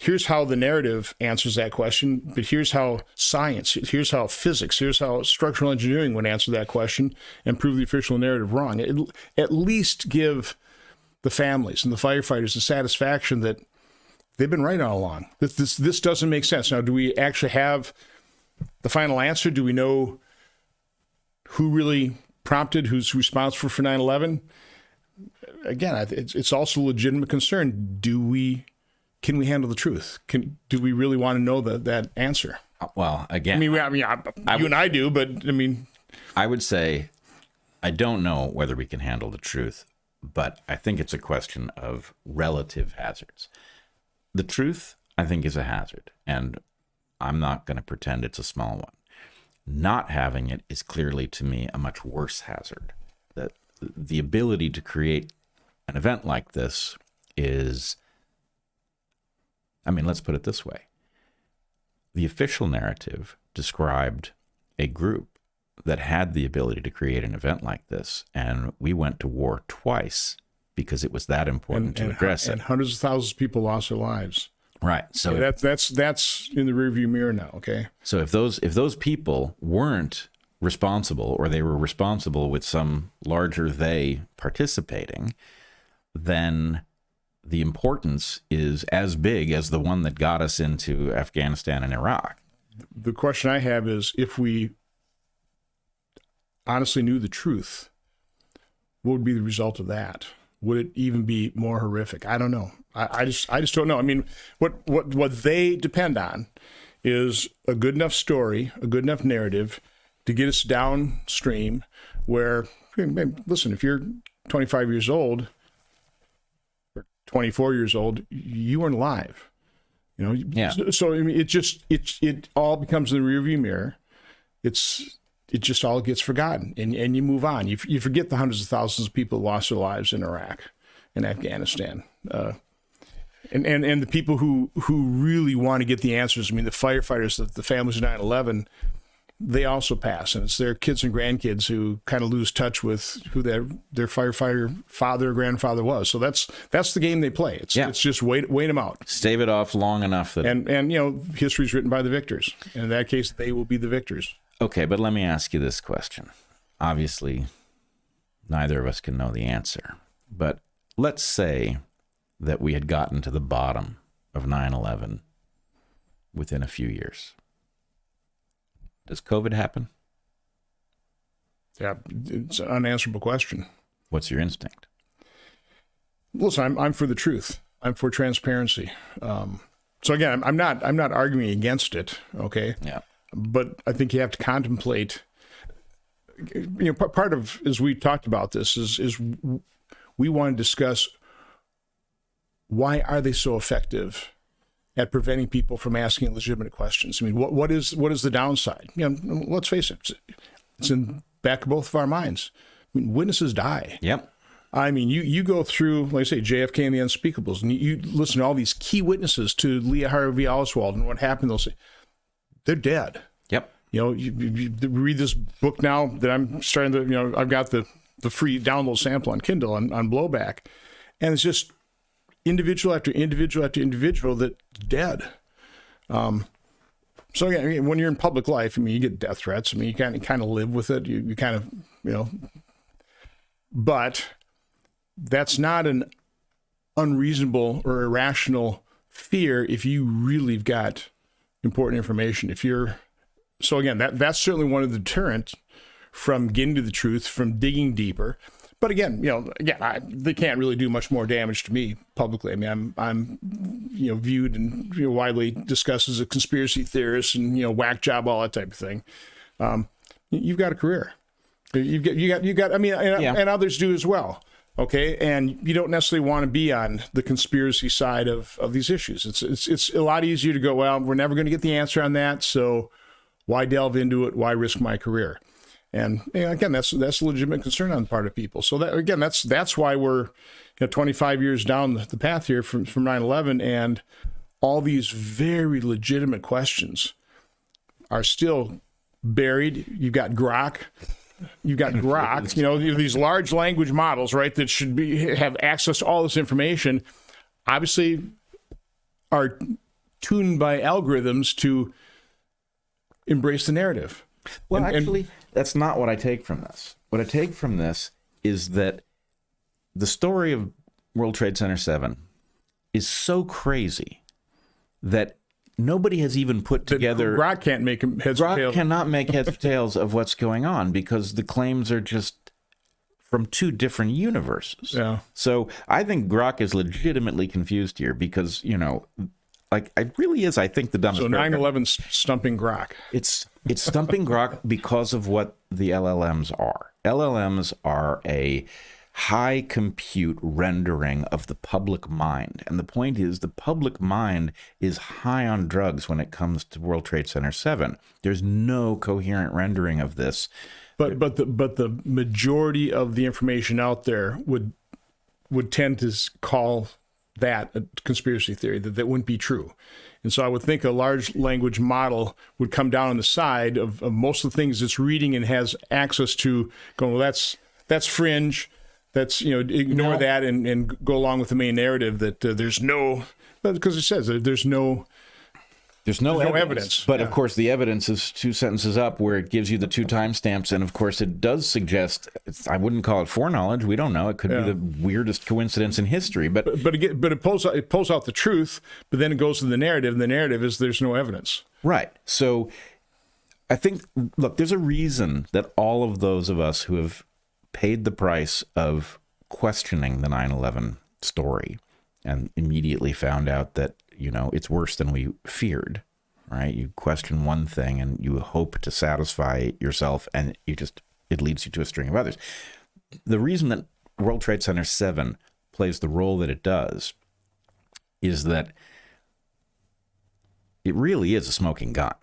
Here's how the narrative answers that question, but here's how science, here's how physics, here's how structural engineering would answer that question and prove the official narrative wrong. At least give the families and the firefighters the satisfaction that they've been right all along. This doesn't make sense. Now, do we actually have the final answer? Do we know who really prompted, who's responsible for 9/11? Again, it's also a legitimate concern. Can we handle the truth? Do we really want to know that answer? Well, again, you and I do, but I mean, I would say I don't know whether we can handle the truth, but I think it's a question of relative hazards. The truth, I think, is a hazard, and I'm not going to pretend it's a small one. Not having it is clearly, to me, a much worse hazard. That the ability to create an event like this is, I mean, let's put it this way. The official narrative described a group that had the ability to create an event like this, and we went to war twice because it was that important to address it. And hundreds of thousands of people lost their lives. Right. So that's in the rearview mirror now. Okay. So if those people weren't responsible, or they were responsible with some larger they participating, then the importance is as big as the one that got us into Afghanistan and Iraq. The question I have is, if we honestly knew the truth, what would be the result of that? Would it even be more horrific? I don't know. I just don't know. I mean, what they depend on is a good enough story, a good enough narrative to get us downstream where, listen, if you're 25 years old or 24 years old, you weren't alive. You know? Yeah. So I mean, it all becomes in the rearview mirror. It just all gets forgotten, and you move on. You forget the hundreds of thousands of people who lost their lives in Iraq and Afghanistan. And the people who really want to get the answers. I mean, the firefighters, the families of 9/11, they also pass, and it's their kids and grandkids who kind of lose touch with who their firefighter father or grandfather was. So that's the game they play. It's just wait them out, stave it off long enough that and you know, history's written by the victors. And in that case, they will be the victors. Okay, but let me ask you this question. Obviously, neither of us can know the answer, but let's say that we had gotten to the bottom of 9/11 within a few years. Does COVID happen? Yeah, it's an unanswerable question. What's your instinct? Listen, I'm for the truth. I'm for transparency. So again, I'm not arguing against it. Okay. Yeah. But I think you have to contemplate. You know, part of, as we talked about this, is we want to discuss why are they so effective at preventing people from asking legitimate questions. I mean, what is the downside? You know, let's face it, it's in back of both of our minds. I mean, witnesses die. Yep. I mean, you go through, like I say, JFK and the Unspeakables, and you listen to all these key witnesses to Lee Harvey Oswald and what happened. They'll say they're dead. Yep. You know, you read this book now that I'm starting to, you know, I've got the free download sample on Kindle on Blowback, and it's just individual after individual after individual that's dead. So again, I mean, when you're in public life, I mean, you get death threats. I mean, you kind of live with it. You kind of, you know, but that's not an unreasonable or irrational fear if you really have got important information. So again, that's certainly one of the deterrents from getting to the truth, from digging deeper. But again, you know, they can't really do much more damage to me publicly. I mean, I'm you know, viewed and, you know, widely discussed as a conspiracy theorist and, you know, whack job, all that type of thing. You've got a career. You got. I mean, and others do as well. Okay, and you don't necessarily want to be on the conspiracy side of these issues. It's a lot easier to go, well, we're never going to get the answer on that, so why delve into it? Why risk my career? And you know, again, that's a legitimate concern on the part of people. So that, again, that's why we're, you know, 25 years down the path here from 9/11, and all these very legitimate questions are still buried. You've got Grok. You know, these large language models, right, that should have access to all this information, obviously are tuned by algorithms to embrace the narrative. Well, actually, that's not what I take from this. What I take from this is that the story of World Trade Center 7 is so crazy that nobody has even put together. Grok can't make heads or tails. Grok cannot make heads or tails of what's going on because the claims are just from two different universes. Yeah. So I think Grok is legitimately confused here because, you know, like it really is, I think, the dumbest. So 9/11's stumping Grok. It's stumping Grok because of what the LLMs are. LLMs are a high compute rendering of the public mind. And the point is, the public mind is high on drugs when it comes to World Trade Center 7. There's no coherent rendering of this. But the majority of the information out there would tend to call that a conspiracy theory, that wouldn't be true. And so I would think a large language model would come down on the side of most of the things it's reading and has access to, going, well, that's fringe. That's, ignore that and go along with the main narrative that there's no, because it says there's no evidence. But of course, the evidence is 2 sentences up where it gives you the 2 timestamps. And of course, it does suggest, I wouldn't call it foreknowledge. We don't know. It could be the weirdest coincidence in history. But it pulls out the truth, but then it goes to the narrative. And the narrative is there's no evidence. Right. So I think, look, there's a reason that all of those of us who have paid the price of questioning the 9/11 story and immediately found out that, it's worse than we feared, right? You question one thing and you hope to satisfy yourself, and it leads you to a string of others. The reason that World Trade Center 7 plays the role that it does is that it really is a smoking gun.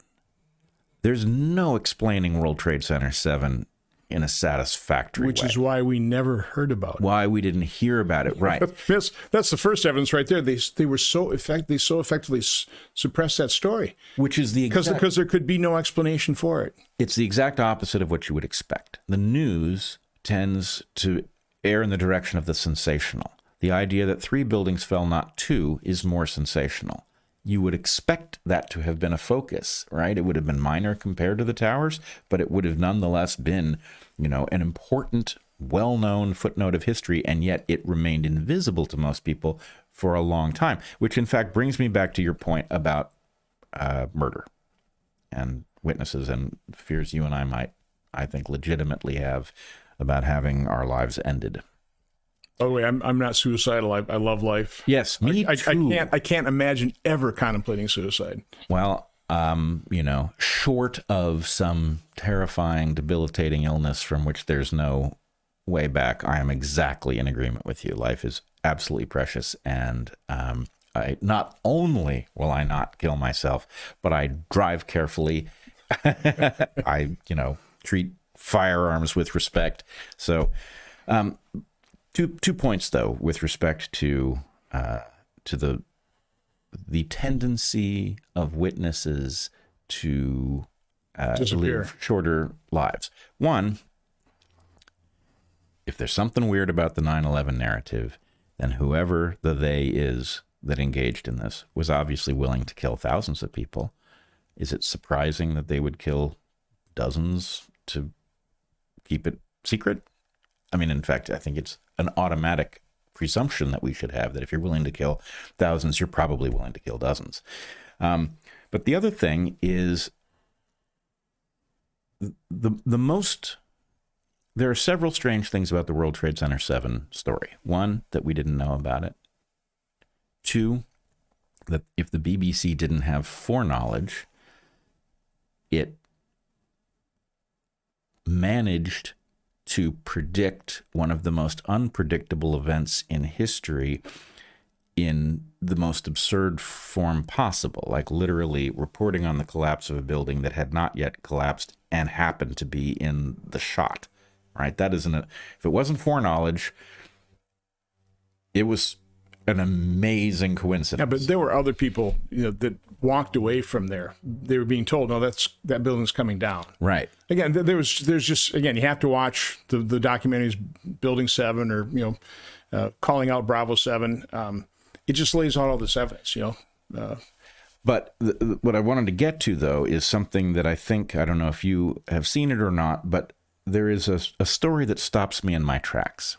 There's no explaining World Trade Center 7 in a satisfactory way. Which is why we never heard about it. Why we didn't hear about it, right? That's the first evidence right there. They were so effectively suppressed that story. Which is because there could be no explanation for it. It's the exact opposite of what you would expect. The news tends to err in the direction of the sensational. The idea that 3 buildings fell, not 2, is more sensational. You would expect that to have been a focus, right? It would have been minor compared to the towers, but it would have nonetheless been, an important, well-known footnote of history, and yet it remained invisible to most people for a long time, which in fact brings me back to your point about murder and witnesses and fears you and I might, I think, legitimately have about having our lives ended. By the way, I'm not suicidal. I love life. Yes, me too. I can't imagine ever contemplating suicide. Well, short of some terrifying, debilitating illness from which there's no way back, I am exactly in agreement with you. Life is absolutely precious, and I not only will I not kill myself, but I drive carefully. I, treat firearms with respect. So, Two points though with respect to the tendency of witnesses to live shorter lives. One, if there's something weird about the 9/11 narrative, then whoever the they is that engaged in this was obviously willing to kill thousands of people. Is it surprising that they would kill dozens to keep it secret? I mean, in fact, I think it's an automatic presumption that we should have that if you're willing to kill thousands, you're probably willing to kill dozens. But the other thing is there are several strange things about the World Trade Center 7 story. One, that we didn't know about it. Two, that if the BBC didn't have foreknowledge, it managed to predict one of the most unpredictable events in history in the most absurd form possible, like literally reporting on the collapse of a building that had not yet collapsed and happened to be in the shot, right? That isn't if it wasn't foreknowledge, it was an amazing coincidence. Yeah, but there were other people, that walked away from there. They were being told, "No, that building's coming down." Right. Again, there's just you have to watch the documentaries, Building 7 or Calling Out Bravo 7. It just lays out all this evidence, But what I wanted to get to though is something that I don't know if you have seen it or not, but there is a story that stops me in my tracks.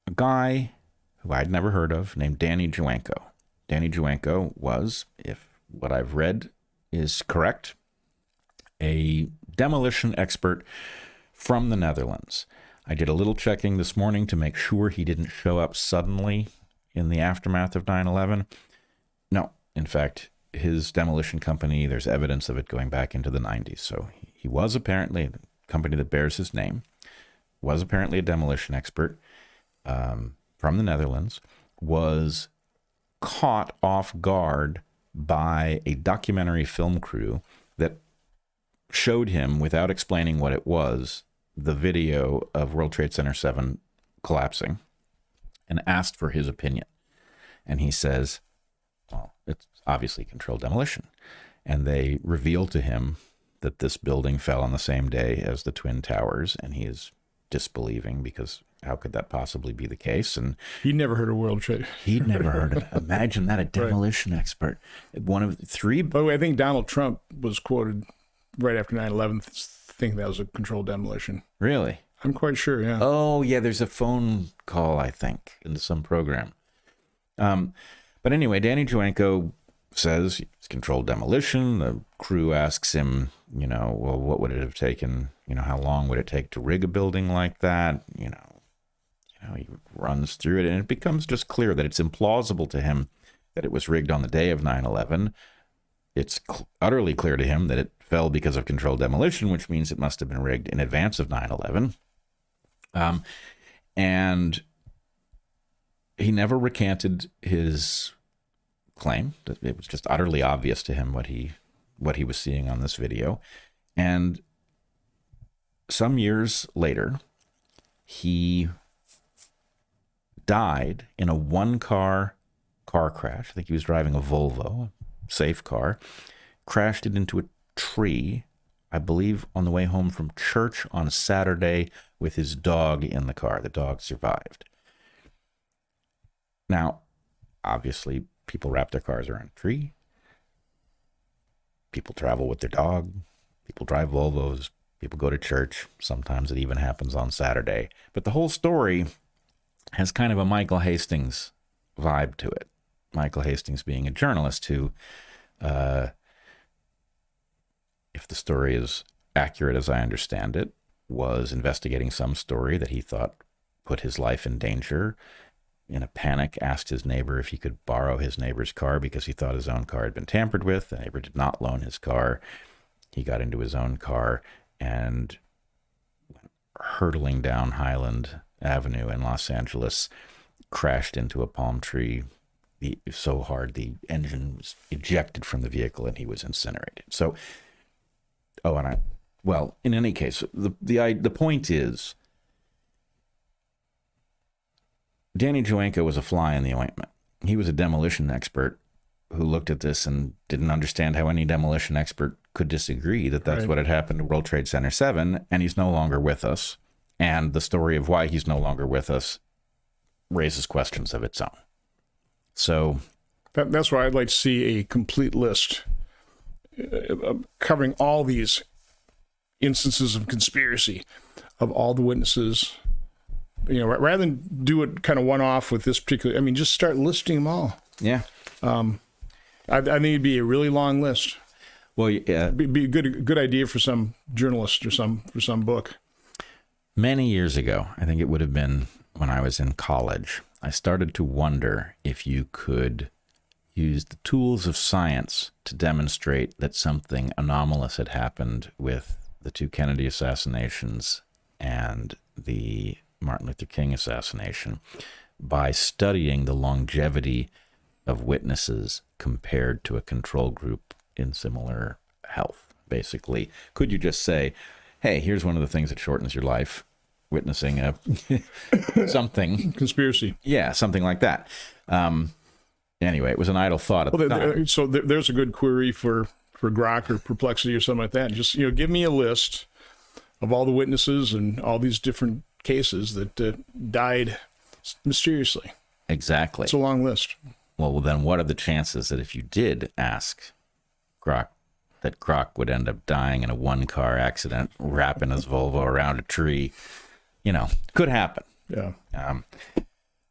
A guy who I'd never heard of, named Danny Joanko. Danny Joanko was, if what I've read is correct, a demolition expert from the Netherlands. I did a little checking this morning to make sure he didn't show up suddenly in the aftermath of 9/11. No, in fact, his demolition company, there's evidence of it going back into the 90s. So he was apparently, company that bears his name, was apparently a demolition expert from the Netherlands, was caught off guard by a documentary film crew that showed him, without explaining what it was, the video of World Trade Center 7 collapsing, and asked for his opinion. And he says, well, it's obviously controlled demolition. And they reveal to him that this building fell on the same day as the Twin Towers, and he is disbelieving, because how could that possibly be the case? And He'd never heard of World Trade. he'd never heard of it. Imagine that, a demolition expert. One of three. By the way, I think Donald Trump was quoted right after 9/11 thinking that was a controlled demolition. Really? I'm quite sure, yeah. Oh, yeah, there's a phone call, I think, in some program. But anyway, Danny Joanko says it's controlled demolition. The crew asks him, well, what would it have taken? How long would it take to rig a building like that? He runs through it, and it becomes just clear that it's implausible to him that it was rigged on the day of 9/11. It's utterly clear to him that it fell because of controlled demolition, which means it must have been rigged in advance of 9/11. And he never recanted his claim. It was just utterly obvious to him what he was seeing on this video. And some years later, he died in a one-car crash. I think he was driving a Volvo, a safe car, crashed it into a tree, I believe on the way home from church on a Saturday, with his dog in the car. The dog survived. Now, obviously, people wrap their cars around a tree. People travel with their dog. People drive Volvos. People go to church. Sometimes it even happens on Saturday. But the whole story has kind of a Michael Hastings vibe to it. Michael Hastings being a journalist who, if the story is accurate as I understand it, was investigating some story that he thought put his life in danger. In a panic, asked his neighbor if he could borrow his neighbor's car because he thought his own car had been tampered with. The neighbor did not loan his car. He got into his own car and went hurtling down Highland Avenue in Los Angeles, crashed into a palm tree so hard the engine was ejected from the vehicle and he was incinerated. So, in any case, the point is, Danny Joanko was a fly in the ointment. He was a demolition expert who looked at this and didn't understand how any demolition expert could disagree that that's right. What had happened to World Trade Center 7, and he's no longer with us. And the story of why he's no longer with us raises questions of its own. So that's why I'd like to see a complete list covering all these instances of conspiracy of all the witnesses. Rather than do it kind of one-off with this particular, just start listing them all. Yeah. I think it'd be a really long list. Well, yeah. It'd be a good idea for some journalist or for some book. Many years ago, I think it would have been when I was in college, I started to wonder if you could use the tools of science to demonstrate that something anomalous had happened with the two Kennedy assassinations and the Martin Luther King assassination by studying the longevity of witnesses compared to a control group in similar health. Basically, could you just say, hey, here's one of the things that shortens your life, witnessing a something conspiracy. Yeah, something like that. Anyway, it was an idle thought at the time. So there's a good query for Grok or Perplexity or something like that. Just give me a list of all the witnesses and all these different cases that died mysteriously. Exactly. It's a long list. Well, then what are the chances that if you did ask Grok, that Grok would end up dying in a one-car accident, wrapping his Volvo around a tree? Could happen. Yeah.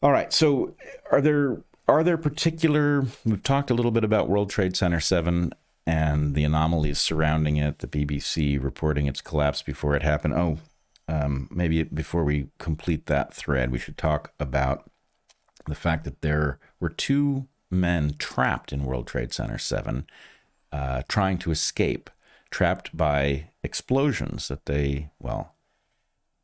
All right. So are there particular, we've talked a little bit about World Trade Center 7 and the anomalies surrounding it, the BBC reporting its collapse before it happened. Maybe before we complete that thread, we should talk about the fact that there were two men trapped in World Trade Center 7 trying to escape trapped by explosions that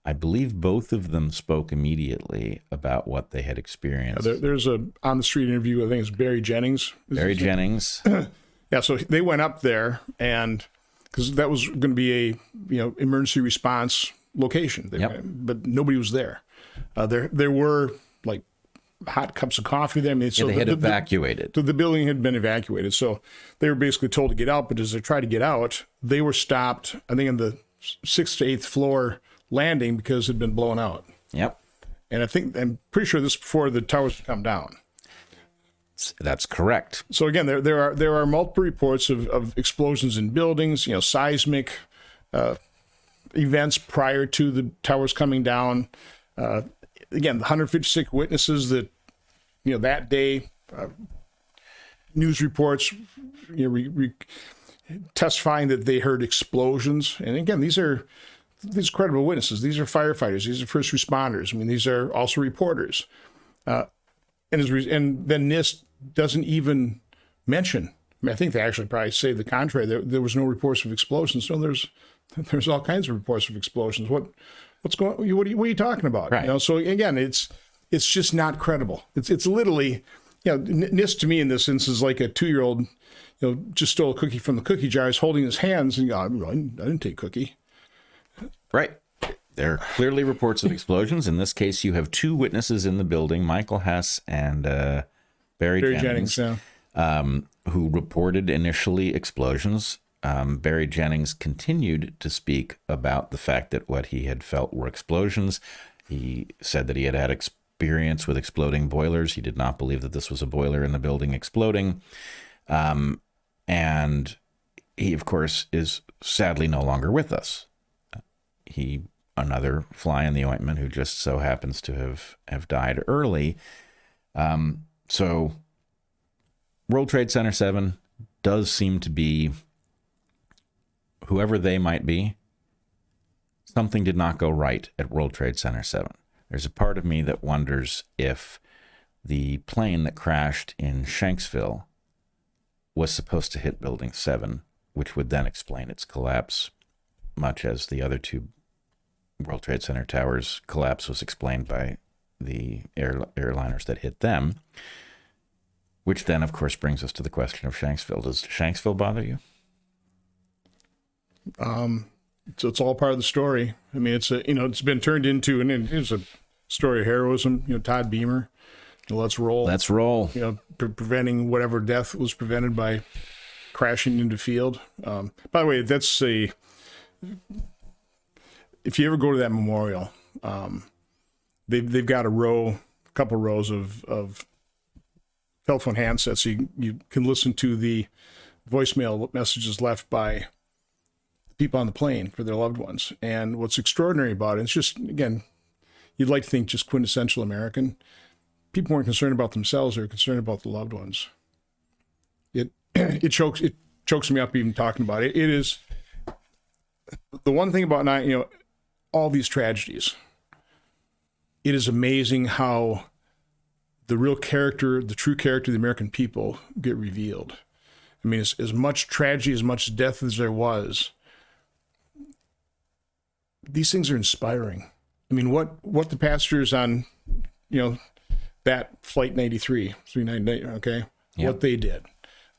I believe both of them spoke immediately about what they had experienced. There's a on-the-street interview, I think it's Barry Jennings. Barry Jennings. Yeah, so they went up there, and because that was going to be a emergency response location, but nobody was there. There were like hot cups of coffee there. I mean, so they had evacuated. The building had been evacuated, so they were basically told to get out. But as they tried to get out, they were stopped, I think, on the 6th to 8th floor landing because it had been blown out. Yep. And I'm pretty sure this is before the towers come down. That's correct. So again, there are multiple reports of explosions in buildings, seismic events prior to the towers coming down. Again, the 156 witnesses that that day, news reports, testifying that they heard explosions. And again, these are credible witnesses. These are firefighters. These are first responders. I mean, these are also reporters. And then NIST doesn't even mention. I think they actually probably say the contrary. There was no reports of explosions. No, there's all kinds of reports of explosions. What's going? What are you talking about? Right. So again, it's just not credible. It's literally, NIST to me in this instance is like a 2-year-old, just stole a cookie from the cookie jar, is holding his hands and I didn't take cookie. Right. There are clearly reports of explosions. In this case, you have 2 witnesses in the building, Michael Hess and Barry Jennings, who reported initially explosions. Barry Jennings continued to speak about the fact that what he had felt were explosions. He said that he had experience with exploding boilers. He did not believe that this was a boiler in the building exploding. And he, of course, is sadly no longer with us. Another fly in the ointment who just so happens to have died early. So World Trade Center 7 does seem to be, whoever they might be, something did not go right at World Trade Center 7. There's a part of me that wonders if the plane that crashed in Shanksville was supposed to hit Building 7, which would then explain its collapse, much as the other 2 World Trade Center towers collapse was explained by the airliners that hit them, which then, of course, brings us to the question of Shanksville. Does Shanksville bother you? So it's all part of the story. I mean, it's been turned into, and it's a story of heroism. Todd Beamer, let's roll. Let's roll. Preventing whatever death was prevented by crashing into field. By the way, if you ever go to that memorial, they've got a couple rows of telephone handsets, so you can listen to the voicemail messages left by people on the plane for their loved ones. And what's extraordinary about it, it's just, again, you'd like to think just quintessential American. People weren't concerned about themselves; they were concerned about the loved ones. It chokes me up even talking about it. It is the one thing about all these tragedies. It is amazing how the true character of the American people get revealed. I mean, as much tragedy, as much death as there was, these things are inspiring. I mean, what the passengers on, that Flight 93, 398, okay, Yep. What they did,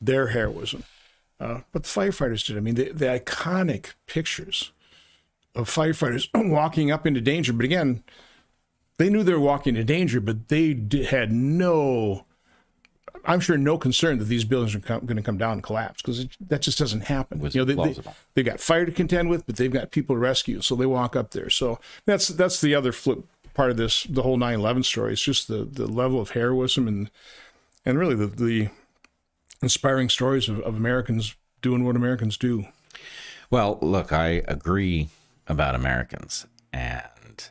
their heroism. But the firefighters did. I mean, the iconic pictures of firefighters walking up into danger. But again, they knew they were walking into danger, but they had no concern that these buildings are going to come down and collapse, because that just doesn't happen. They've got fire to contend with, but they've got people to rescue, so they walk up there. So that's the other flip part of this, the whole 9/11 story. It's just the level of heroism and really the inspiring stories of Americans doing what Americans do. Well, look, I agree about Americans, and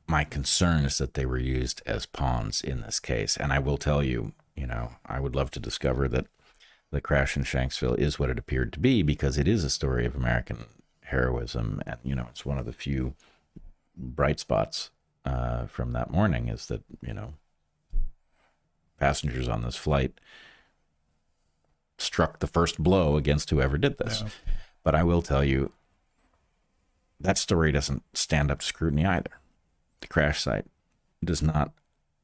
my concern is that they were used as pawns in this case. And I will tell you, I would love to discover that the crash in Shanksville is what it appeared to be, because it is a story of American heroism. And, it's one of the few bright spots from that morning is that, passengers on this flight struck the first blow against whoever did this. Yeah. But I will tell you, that story doesn't stand up to scrutiny either. The crash site does not.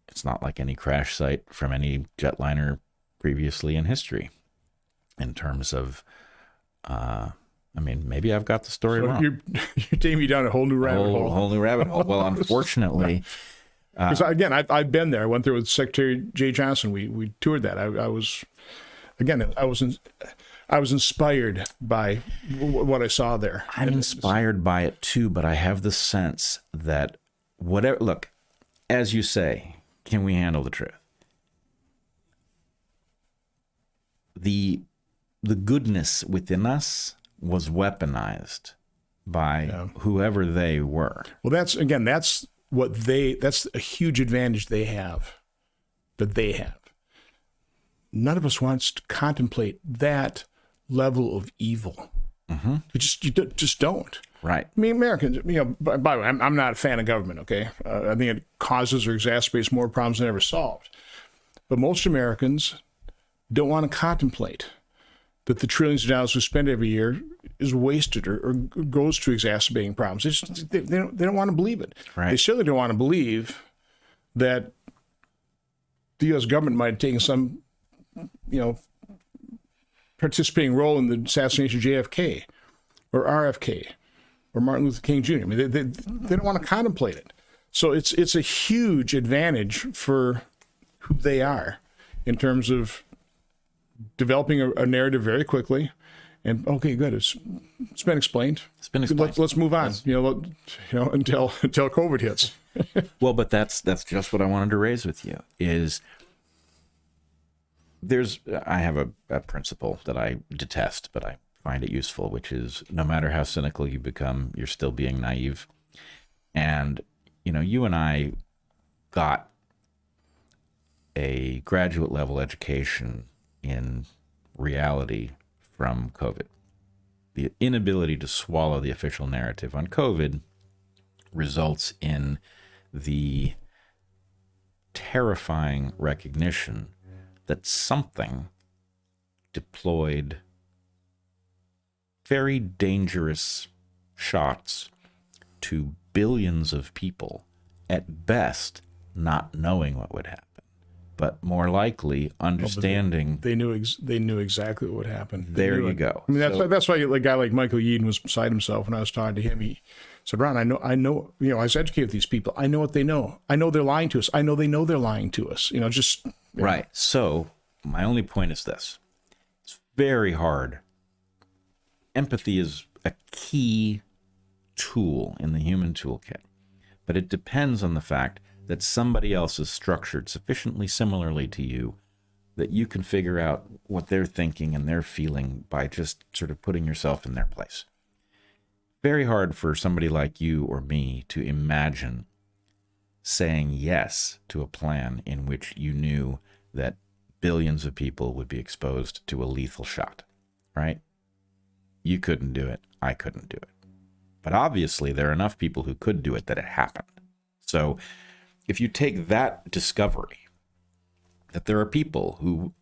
It's not like any crash site from any jetliner previously in history. In terms of, I mean, maybe I've got the story wrong. You're taking me down a whole new rabbit hole. Whole new rabbit hole. Well, unfortunately, because again, I've been there. I went there with Secretary Jay Johnson. We toured that. I was inspired by what I saw there. I'm inspired by it too, but I have the sense that whatever. Look, as you say, can we handle the truth? The goodness within us was weaponized by whoever they were. Well, that's a huge advantage they have, that they have. None of us wants to contemplate that level of evil. Mm-hmm. You just don't. Right. I mean, Americans, by the way, I'm not a fan of government, okay? I think it causes or exacerbates more problems than ever solved. But most Americans don't want to contemplate that the trillions of dollars we spend every year is wasted or goes to exacerbating problems. They don't want to believe it. Right. They certainly don't want to believe that the U.S. government might have taken some, participating role in the assassination of JFK or RFK or Martin Luther King Jr. I mean, they don't want to contemplate it. So it's a huge advantage for who they are in terms of developing a narrative very quickly, and okay, good. It's been explained. It's been explained. Let's move on. Until COVID hits. Well, but that's just what I wanted to raise with you. I have a principle that I detest, but I find it useful, which is no matter how cynical you become, you're still being naive. And you and I got a graduate level education in reality from COVID. The inability to swallow the official narrative on COVID results in the terrifying recognition that something deployed very dangerous shots to billions of people, at best not knowing what would happen, but more likely understanding. They knew exactly what would happen. There you go. I mean, that's why a guy like Michael Yeadon was beside himself when I was talking to him. He said, "Ron, I know. I was educated with these people. I know what they know. I know they're lying to us. I know they know they're lying to us. Right." So my only point is this: it's very hard. Empathy is a key tool in the human toolkit, but it depends on the fact that somebody else is structured sufficiently similarly to you that you can figure out what they're thinking and they're feeling by just sort of putting yourself in their place. Very hard for somebody like you or me to imagine saying yes to a plan in which you knew that billions of people would be exposed to a lethal shot, right? You couldn't do it. I couldn't do it. But obviously there are enough people who could do it that it happened. So if you take that discovery, that there are people who,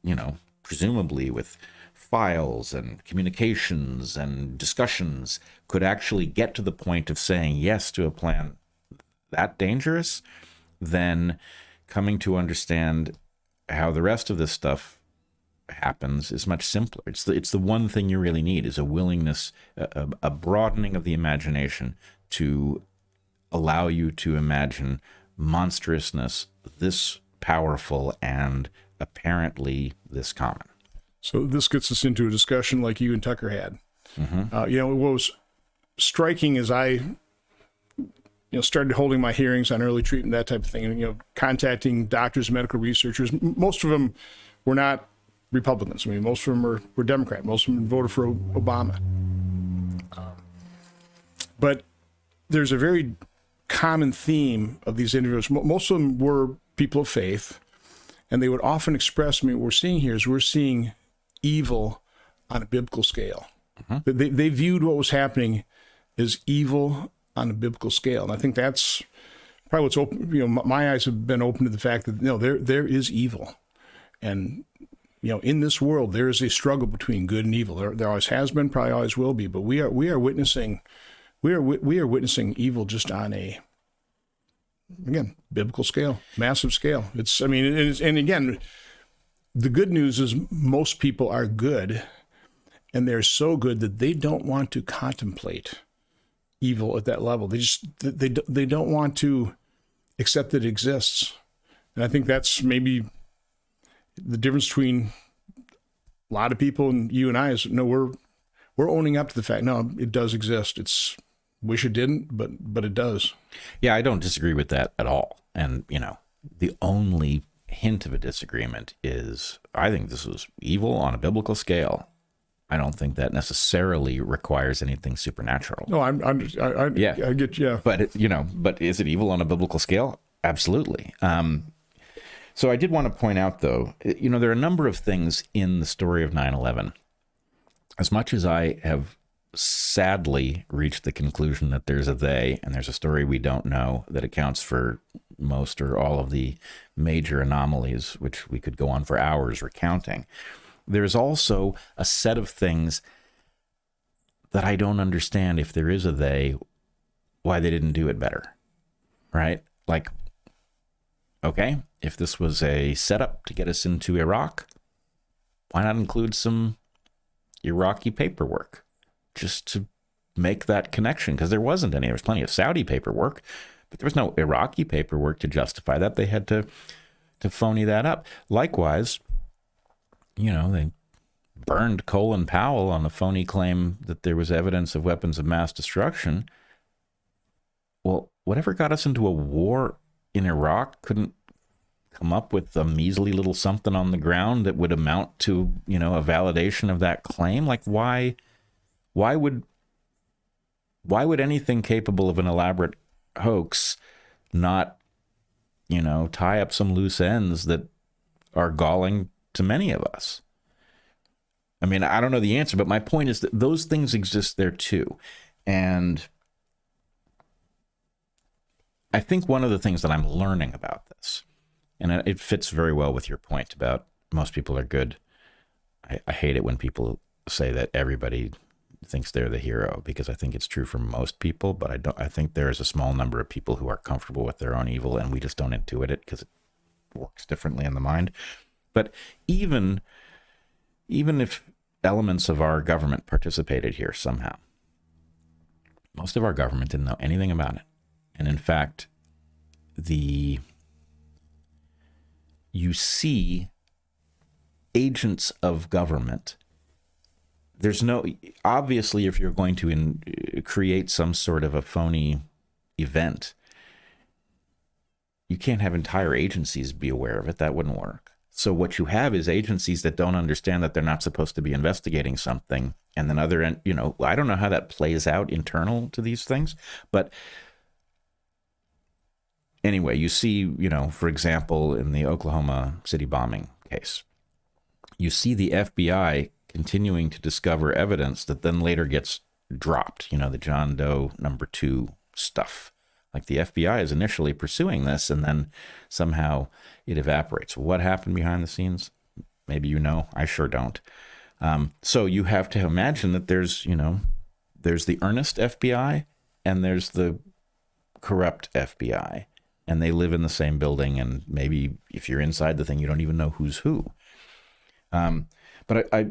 presumably with files and communications and discussions could actually get to the point of saying yes to a plan that dangerous, then coming to understand how the rest of this stuff happens is much simpler. It's the one thing you really need is a willingness, a broadening of the imagination to allow you to imagine monstrousness this powerful and apparently this common. So this gets us into a discussion like you and Tucker had. Mm-hmm. What was striking as I started holding my hearings on early treatment, that type of thing, and contacting doctors, medical researchers. Most of them were not Republicans. I mean, most of them were Democrat. Most of them voted for Obama. But there's a very common theme of these individuals. Most of them were people of faith, and they would often express, what we're seeing here is we're seeing evil on a biblical scale. Mm-hmm. They viewed what was happening as evil on a biblical scale. And I think that's probably what's open. My eyes have been open to the fact that, there is evil. And in this world, there is a struggle between good and evil. There always has been, probably always will be. But we are witnessing evil just on a, again, biblical scale, massive scale. And again, the good news is most people are good, and they're so good that they don't want to contemplate evil at that level. They don't want to accept that it exists. And I think that's maybe the difference between a lot of people and you and I is, no, we're owning up to the fact, no, it does exist. It's, wish it didn't, but it does. Yeah, I don't disagree with that at all. And, the only hint of a disagreement is, I think this was evil on a biblical scale. I don't think that necessarily requires anything supernatural. No, I get you. Yeah. But but is it evil on a biblical scale? Absolutely. So I did want to point out, though, there are a number of things in the story of 9/11. As much as I have sadly reached the conclusion that there's a they, and there's a story we don't know that accounts for most or all of the major anomalies, which we could go on for hours recounting, there's also a set of things that I don't understand, if there is a they, why they didn't do it better, right? Like, okay, if this was a setup to get us into Iraq, why not include some Iraqi paperwork just to make that connection? Because there wasn't any. There was plenty of Saudi paperwork, but there was no Iraqi paperwork to justify that. They had to phony that up. Likewise, they burned Colin Powell on a phony claim that there was evidence of weapons of mass destruction. Well, whatever got us into a war in Iraq couldn't come up with a measly little something on the ground that would amount to, a validation of that claim. Like, why would anything capable of an elaborate hoax not, tie up some loose ends that are galling to many of us? I mean, I don't know the answer, but my point is that those things exist there too. And I think one of the things that I'm learning about this, and it fits very well with your point about most people are good. I hate it when people say that everybody thinks they're the hero, because I think it's true for most people, but I think there is a small number of people who are comfortable with their own evil, and we just don't intuit it because it works differently in the mind. But even if elements of our government participated here somehow, most of our government didn't know anything about it. And in fact, you see agents of government. There's no, obviously, if you're going to create some sort of a phony event, you can't have entire agencies be aware of it. That wouldn't work. So what you have is agencies that don't understand that they're not supposed to be investigating something. And then I don't know how that plays out internal to these things, but anyway, you see, for example, in the Oklahoma City bombing case, you see the FBI continuing to discover evidence that then later gets dropped, the John Doe #2 stuff. Like, the FBI is initially pursuing this, and then somehow it evaporates. What happened behind the scenes? Maybe I sure don't. So you have to imagine that there's the earnest FBI and there's the corrupt FBI. And they live in the same building, and maybe if you're inside the thing, you don't even know who's who. But I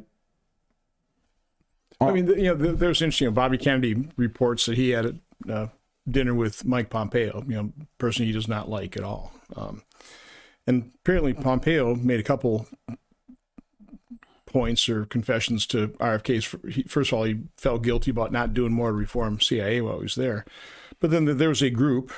mean, there's interesting. Bobby Kennedy reports that he had a dinner with Mike Pompeo, person he does not like at all. And apparently Pompeo made a couple points or confessions to RFK's. First of all, he felt guilty about not doing more to reform CIA while he was there. But then there was a group,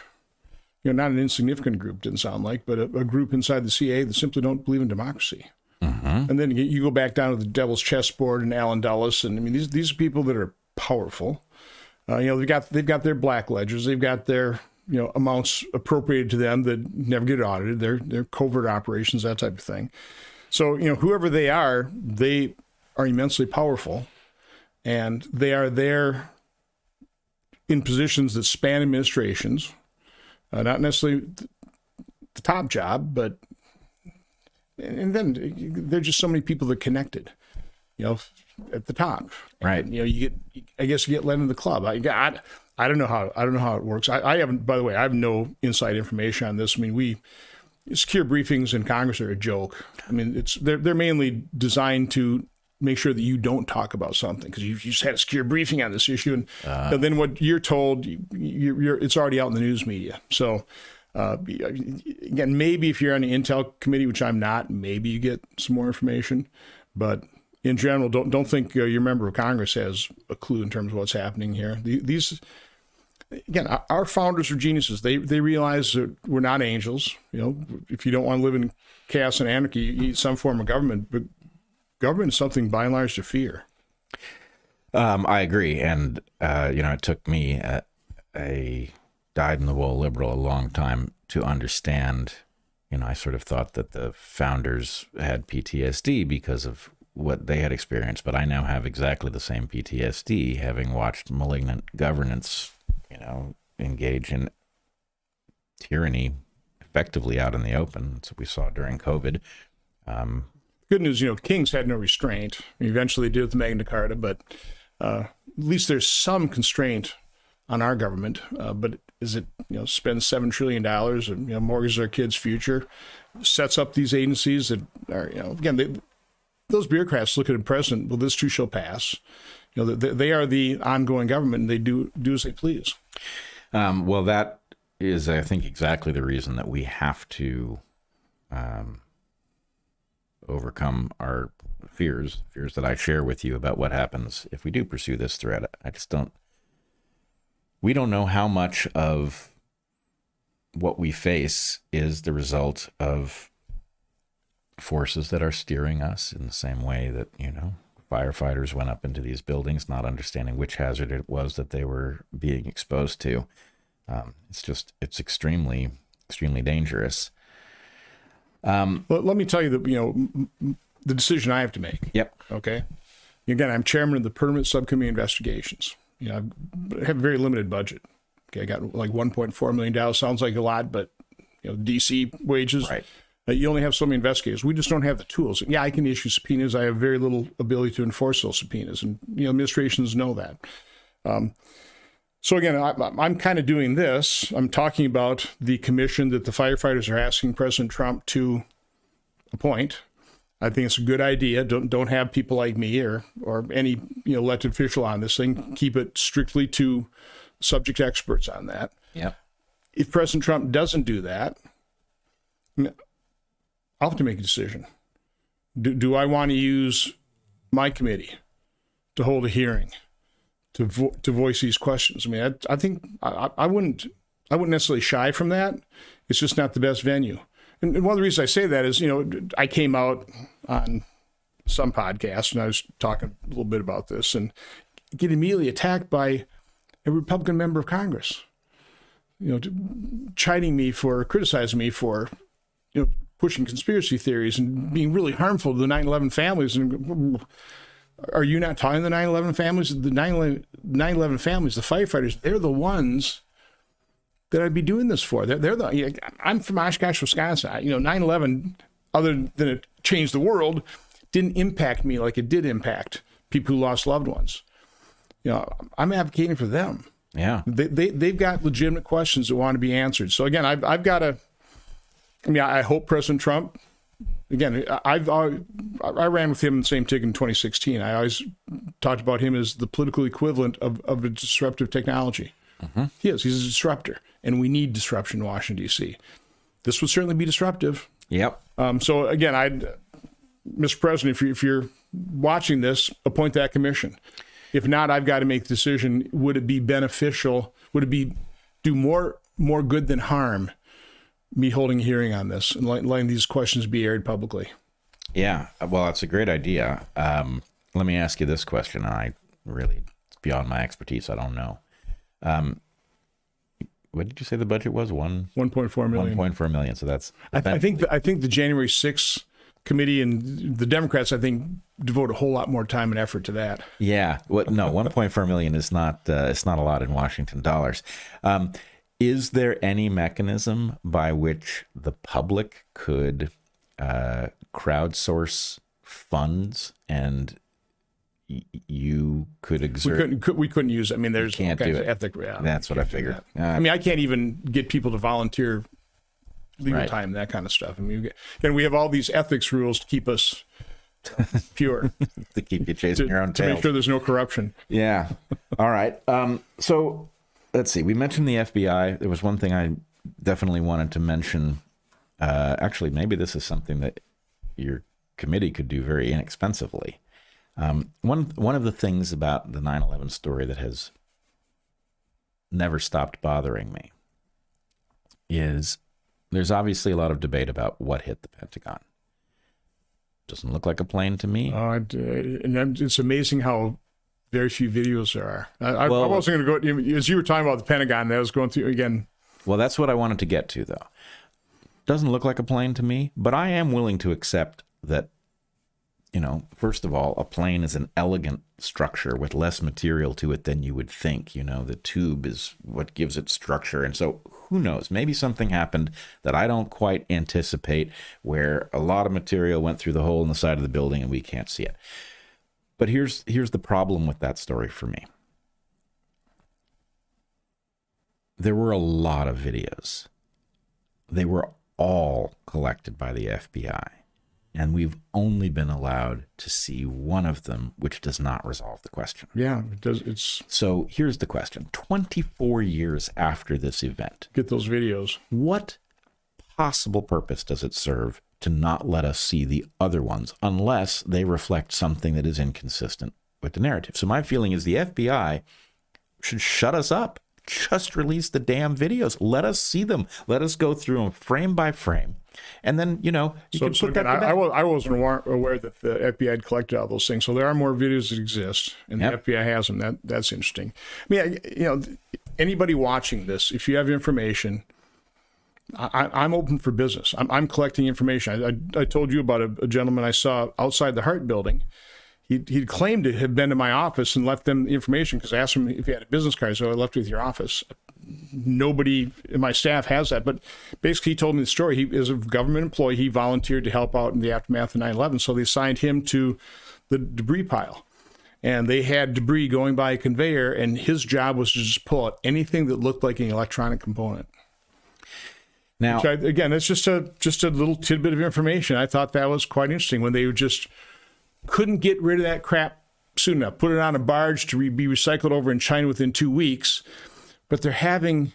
not an insignificant group, didn't sound like, but a group inside the CIA that simply don't believe in democracy. Mm-hmm. And then you go back down to the Devil's Chessboard and Alan Dulles, and I mean these are people that are powerful. They've got their black ledgers, they've got their amounts appropriated to them that never get audited. They're covert operations, that type of thing. So whoever they are immensely powerful, and they are there in positions that span administrations. Not necessarily the top job, but and then there are just so many people that connected, at the top. Right. And, you get let into the club. I don't know how it works. I haven't, by the way, I have no inside information on this. I mean, secure briefings in Congress are a joke. I mean, they're mainly designed to make sure that you don't talk about something because you just had a secure briefing on this issue, and then what you're told, it's already out in the news media. So again, maybe if you're on the Intel committee, which I'm not, maybe you get some more information, but in general, don't think your member of Congress has a clue in terms of what's happening here. These, again, our founders are geniuses. They realize that we're not angels. If you don't want to live in chaos and anarchy, you need some form of government. But government is something by and large to fear. I agree, and it took me a dyed-in-the-wool liberal a long time to understand. I sort of thought that the founders had PTSD because of what they had experienced, but I now have exactly the same PTSD, having watched malignant governance, engage in tyranny effectively out in the open. That's what we saw during COVID. Good news, kings had no restraint. Eventually they did with the Magna Carta, but at least there's some constraint on our government. But is it, spend $7 trillion and, mortgage our kids' future, sets up these agencies that are, again, those bureaucrats look at the president, well, this too shall pass. They are the ongoing government, and they do as they please. Well, that is, I think, exactly the reason that we have to overcome our fears that I share with you about what happens if we do pursue this threat. We don't know how much of what we face is the result of forces that are steering us in the same way that, firefighters went up into these buildings, not understanding which hazard it was that they were being exposed to. It's extremely, extremely dangerous. Well, let me tell you that, the decision I have to make. Yep. Okay. Again, I'm chairman of the Permanent Subcommittee Investigations. I have a very limited budget. Okay. I got like $1.4 million. Sounds like a lot, but, DC wages. Right. You only have so many investigators. We just don't have the tools. Yeah, I can issue subpoenas. I have very little ability to enforce those subpoenas, and administrations know that. So again, I'm kind of doing this. I'm talking about the commission that the firefighters are asking President Trump to appoint. I think it's a good idea. Don't have people like me or any elected official on this thing. Keep it strictly to subject experts on that. Yep. If President Trump doesn't do that, I'll have to make a decision. Do I want to use my committee to hold a hearing to voice these questions? I mean, I think I wouldn't necessarily shy from that. It's just not the best venue. And one of the reasons I say that is, I came out on some podcast and I was talking a little bit about this and get immediately attacked by a Republican member of Congress, criticizing me for, pushing conspiracy theories and being really harmful to the 9/11 families. And are you not talking to the 9/11 families? The 9/11 families, the firefighters, they're the ones that I'd be doing this for. I'm from Oshkosh, Wisconsin. 9/11, other than it changed the world, didn't impact me like it did impact people who lost loved ones. I'm advocating for them. Yeah. They've got legitimate questions that want to be answered. So again, I've got to, I hope President Trump, again, I ran with him in the same ticket in 2016. I always talked about him as the political equivalent of a disruptive technology. Mm-hmm. He is. He's a disruptor, and we need disruption in Washington, D.C. This would certainly be disruptive. Yep. So again, Mr. President, if you're watching this, appoint that commission. If not, I've got to make the decision. Would it be beneficial? Would it do more good than harm? Me holding a hearing on this and letting these questions be aired publicly. Yeah, well, that's a great idea. Let me ask you this question. It's beyond my expertise. I don't know. What did you say the budget was? 1.4 million. 1.4 million. So that's. I think the January 6th committee and the Democrats, I think, devote a whole lot more time and effort to that. Yeah. Well, no, 1.4 million is not. It's not a lot in Washington dollars. Is there any mechanism by which the public could crowdsource funds and you could exert. We couldn't use it. I mean, there's can't do it. Ethic. Yeah, That's what I figured. I mean, I can't even get people to volunteer legal Right. time, that kind of stuff. I mean, and we have all these ethics rules to keep us pure, to keep you chasing your own to tail. make sure there's no corruption. Yeah. All right. So let's see. We mentioned the FBI. There was one thing I definitely wanted to mention. Actually, maybe this is something that your committee could do very inexpensively. One of the things about the 9/11 story that has never stopped bothering me is there's obviously a lot of debate about what hit the Pentagon. Doesn't look like a plane to me. And it's amazing how very few videos there are. I wasn't going to go, as you were talking about the Pentagon, I was going through again. Well, that's what I wanted to get to, though. Doesn't look like a plane to me, but I am willing to accept that, first of all, a plane is an elegant structure with less material to it than you would think. The tube is what gives it structure. And so who knows? Maybe something happened that I don't quite anticipate where a lot of material went through the hole in the side of the building and we can't see it. But here's the problem with that story for me. There were a lot of videos. They were all collected by the FBI. And we've only been allowed to see one of them, which does not resolve the question. Yeah, it does. So here's the question. 24 years after this event, Get those videos. what possible purpose does it serve to not let us see the other ones unless they reflect something that is inconsistent with the narrative? So my feeling is the FBI should shut us up. Just release the damn videos. Let us see them. Let us go through them frame by frame. And then, you can put that to bed. I wasn't aware that the FBI had collected all those things. So there are more videos that exist, and Yep. the FBI has them. That's interesting. I mean, anybody watching this, if you have information, I'm open for business. I'm collecting information. I told you about a gentleman I saw outside the Hart building. He claimed to have been to my office and left them the information because I asked him if he had a business card, so I left it with your office. Nobody in my staff has that, but basically he told me the story. He is a government employee. He volunteered to help out in the aftermath of 9/11, so they assigned him to the debris pile. And they had debris going by a conveyor, and his job was to just pull out anything that looked like an electronic component. Now, Again, it's just a little tidbit of information. I thought that was quite interesting when they just couldn't get rid of that crap soon enough. Put it on a barge to be recycled over in China within 2 weeks. But they're having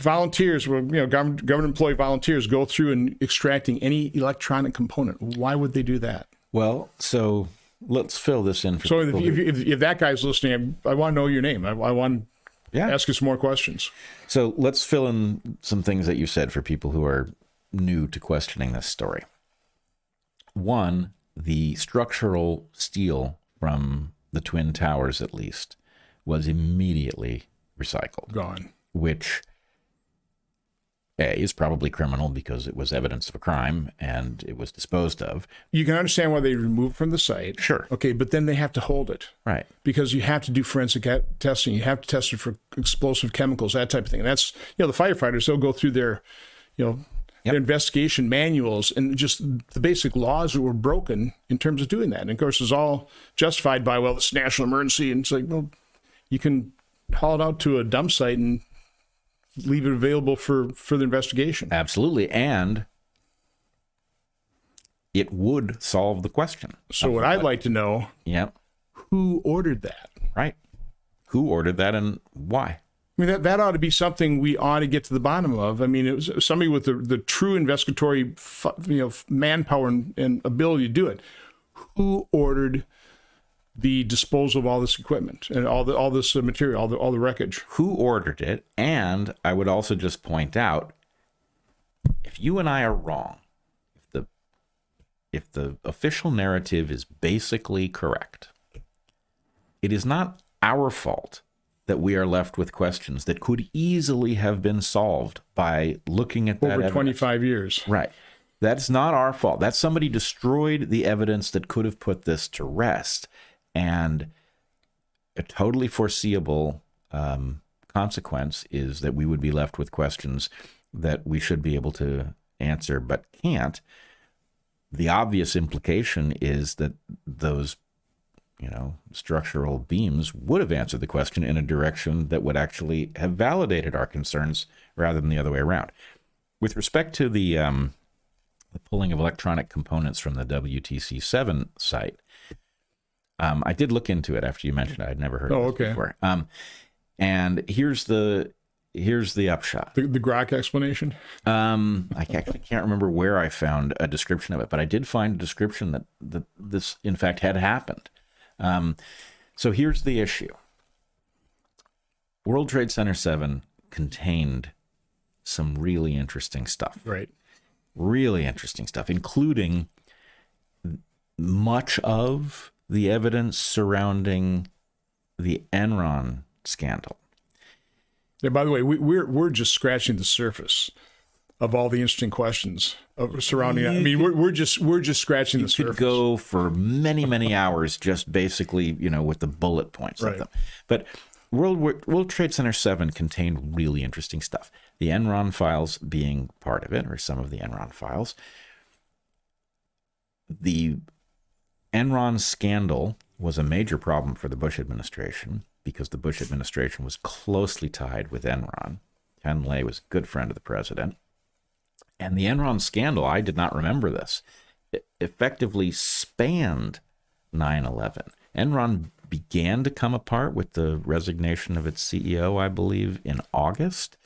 volunteers, government employee volunteers go through and extracting any electronic component. Why would they do that? well, so let's fill this in. So if that guy's listening, I want to know your name. I want to ask you some more questions. So let's fill in some things that you said for people who are new to questioning this story. One, the structural steel from the Twin Towers, at least, was immediately recycled. Gone. Which, A, is probably criminal because it was evidence of a crime and it was disposed of. You can understand why they removed from the site. Sure. Okay, but then they have to hold it. Right. Because you have to do forensic testing. You have to test it for explosive chemicals, that type of thing. And that's, the firefighters, they'll go through their, their investigation manuals and just the basic laws that were broken in terms of doing that. And of course, it's all justified by, it's a national emergency. And it's like, you can haul it out to a dump site and leave it available for further investigation. Absolutely. And it would solve the question. So what I'd like to know, who ordered that? Right. Who ordered that and why? I mean, that ought to be something we ought to get to the bottom of. I mean, it was somebody with the true investigatory, manpower and ability to do it. Who ordered the disposal of all this equipment and all this material, all the wreckage? Who ordered it? And I would also just point out, if you and I are wrong, if the official narrative is basically correct, it is not our fault that we are left with questions that could easily have been solved by looking at that over evidence. 25 years. Right. That's not our fault. That's somebody destroyed the evidence that could have put this to rest. And a totally foreseeable consequence is that we would be left with questions that we should be able to answer but can't. the obvious implication is that those, structural beams would have answered the question in a direction that would actually have validated our concerns rather than the other way around. With respect to the pulling of electronic components from the WTC7 site, I did look into it after you mentioned it. I'd never heard of it before. And here's the upshot. The Grok explanation? I actually can't remember where I found a description of it, but I did find a description that this, in fact, had happened. So here's the issue. World Trade Center 7 contained some really interesting stuff. Right. Really interesting stuff, including much of the evidence surrounding the Enron scandal. Yeah, by the way, we're just scratching the surface of all the interesting questions surrounding it. I mean, we're just scratching the surface. You could go for many hours just basically, with the bullet points of them. But World Trade Center 7 contained really interesting stuff. The Enron files being part of it, or some of the Enron files. The Enron scandal was a major problem for the Bush administration because the Bush administration was closely tied with Enron. Ken Lay was a good friend of the president. And the Enron scandal, I did not remember this, it effectively spanned 9/11. Enron began to come apart with the resignation of its CEO, I believe, in August.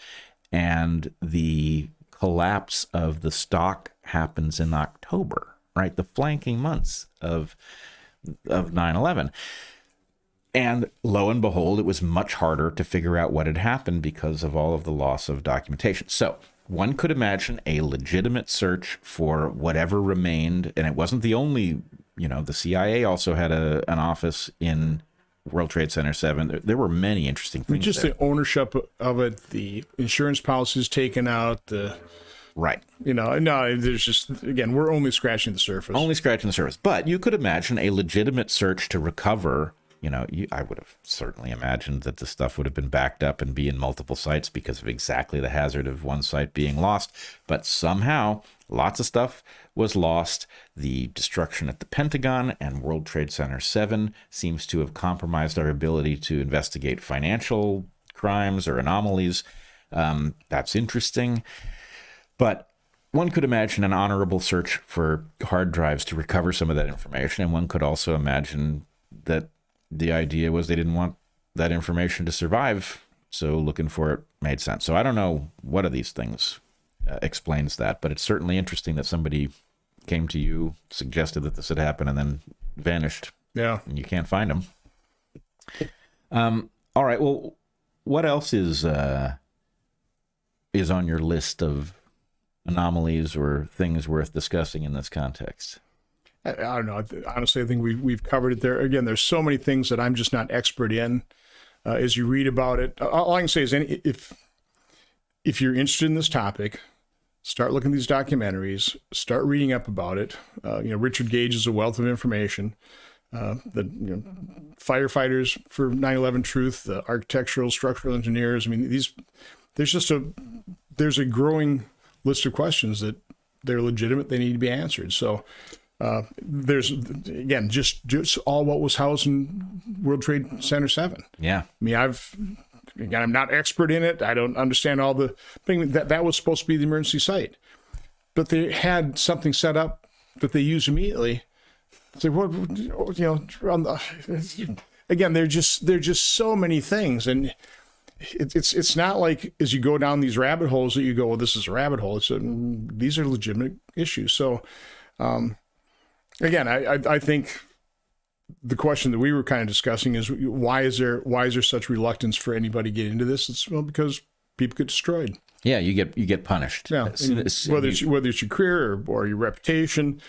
And the collapse of the stock happens in October, right? The flanking months of 9/11. And lo and behold, it was much harder to figure out what had happened because of all of the loss of documentation. So one could imagine a legitimate search for whatever remained. And it wasn't the only, the CIA also had an office in World Trade Center 7. There were many interesting things. Just there. The ownership of it, the insurance policies taken out, right. No, there's just, again, we're only scratching the surface. Only scratching the surface. But you could imagine a legitimate search to recover. I would have certainly imagined that the stuff would have been backed up and be in multiple sites because of exactly the hazard of one site being lost. But somehow, lots of stuff was lost. The destruction at the Pentagon and World Trade Center 7 seems to have compromised our ability to investigate financial crimes or anomalies. That's interesting. But one could imagine an honorable search for hard drives to recover some of that information. And one could also imagine that the idea was they didn't want that information to survive, so looking for it made sense. So I don't know what of these things explains that, but it's certainly interesting that somebody came to you, suggested that this had happened, and then vanished. Yeah. And you can't find them. All right, well, what else is on your list of anomalies or things worth discussing in this context? I don't know. Honestly, I think we've covered it there. Again, there's so many things that I'm just not expert in. As you read about it, all I can say is if you're interested in this topic, start looking at these documentaries, start reading up about it. Richard Gage is a wealth of information. The firefighters for 9/11 Truth, the architectural, structural engineers. I mean, there's a growing list of questions that they're legitimate. They need to be answered. So. There's again just all what was housed in World Trade Center 7. Yeah, I mean I'm not expert in it. I don't understand all the thing that was supposed to be the emergency site, but they had something set up that they used immediately. It's like again, they're just so many things, and it's not like as you go down these rabbit holes that you go, well, this is a rabbit hole. These are legitimate issues. So. Again, I think the question that we were kind of discussing is why is there such reluctance for anybody to get into this? It's because people get destroyed. Yeah, you get punished. Yeah, whether it's your career or your reputation,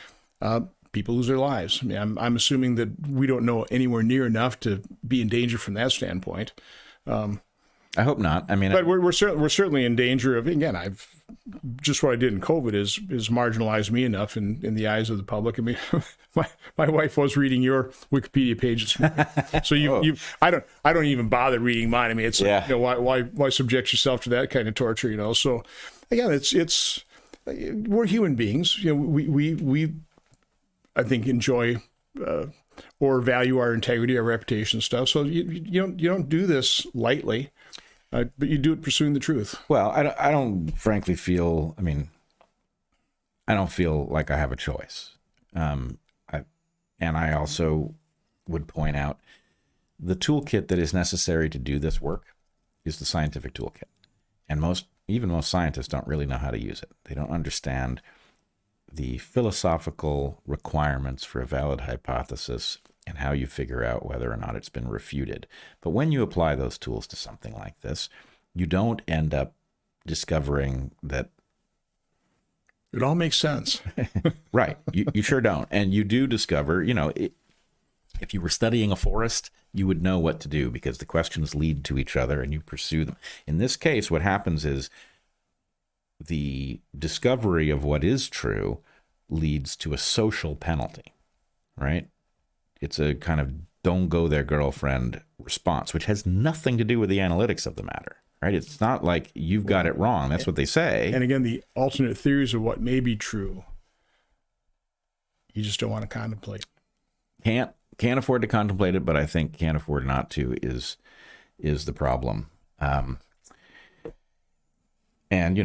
people lose their lives. I mean, I'm assuming that we don't know anywhere near enough to be in danger from that standpoint. I hope not. I mean, but we're certainly in danger of. Again, just what I did in COVID is marginalized me enough in the eyes of the public. I mean, my wife was reading your Wikipedia page this morning, so I don't even bother reading mine. I mean, it's why subject yourself to that kind of torture? So again, it's we're human beings. We I think, enjoy or value our integrity, our reputation stuff. So you don't do this lightly, but you do it pursuing the truth. Well, I don't frankly feel, I mean, I don't feel like I have a choice. And I also would point out the toolkit that is necessary to do this work is the scientific toolkit. And even most scientists don't really know how to use it. They don't understand the philosophical requirements for a valid hypothesis and how you figure out whether or not it's been refuted. But when you apply those tools to something like this, you don't end up discovering that it all makes sense. Right. You sure don't. And you do discover, if you were studying a forest, you would know what to do because the questions lead to each other and you pursue them. In this case, what happens is the discovery of what is true leads to a social penalty, right? It's a kind of don't go there, girlfriend response, which has nothing to do with the analytics of the matter, right? It's not like you've got it wrong. That's what they say. And again, the alternate theories of what may be true, you just don't want to contemplate. Can't afford to contemplate it, but I think can't afford not to is the problem. And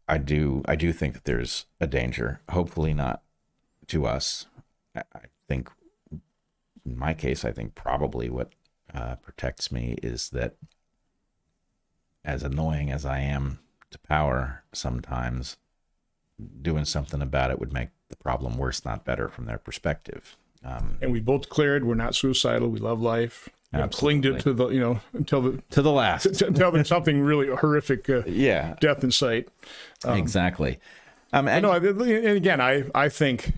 I do think that there's a danger. Hopefully not to us. I think in my case, I think probably what protects me is that, as annoying as I am to power sometimes, doing something about it would make the problem worse, not better, from their perspective. And we both declared we're not suicidal. We love life. Cling to the, until the last, until there's something really horrific, death in sight. Exactly. And again, I think,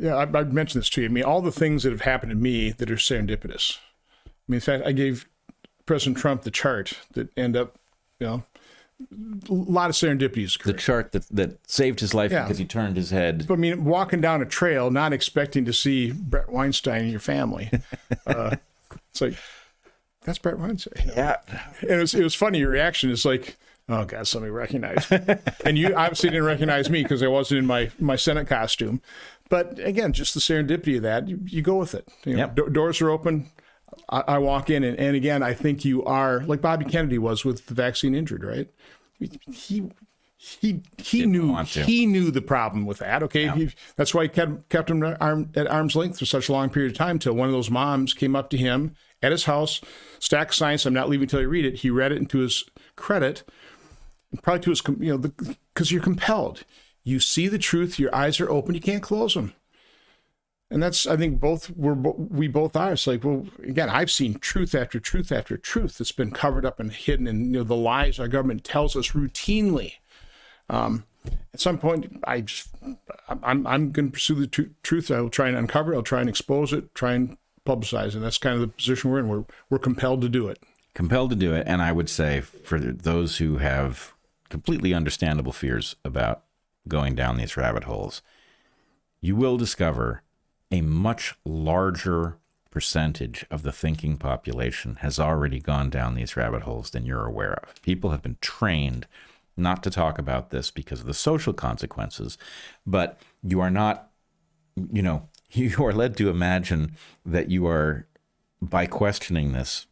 I've mentioned this to you. I mean, all the things that have happened to me that are serendipitous. I mean, in fact, I gave President Trump the chart that end up, a lot of serendipities. The chart that saved his life because he turned his head. But I mean, walking down a trail, not expecting to see Bret Weinstein in your family. It's like, that's Bret Weinstein. Yeah. And it was funny. Your reaction is like, oh God, somebody recognized me. And you obviously didn't recognize me because I wasn't in my Senate costume. But again, just the serendipity of that, you go with it. Doors are open. I walk in, and again, I think you are like Bobby Kennedy was with the vaccine injured, right? He knew the problem with that. Okay, Yeah. That's why he kept him at arm's length for such a long period of time till one of those moms came up to him at his house, stack of science. I'm not leaving until you read it. He read it, and to his credit, probably to his because you're compelled. You see the truth. Your eyes are open. You can't close them. And that's, I think we both are. It's like, well, again, I've seen truth after truth after truth that's been covered up and hidden, and the lies our government tells us routinely. At some point, I'm going to pursue the truth. I will try and uncover it. I'll try and expose it. Try and publicize it. And that's kind of the position we're in. We're compelled to do it. Compelled to do it. And I would say for those who have completely understandable fears about going down these rabbit holes, you will discover a much larger percentage of the thinking population has already gone down these rabbit holes than you're aware of. People have been trained not to talk about this because of the social consequences, but you are not, you are led to imagine that you are, by questioning this,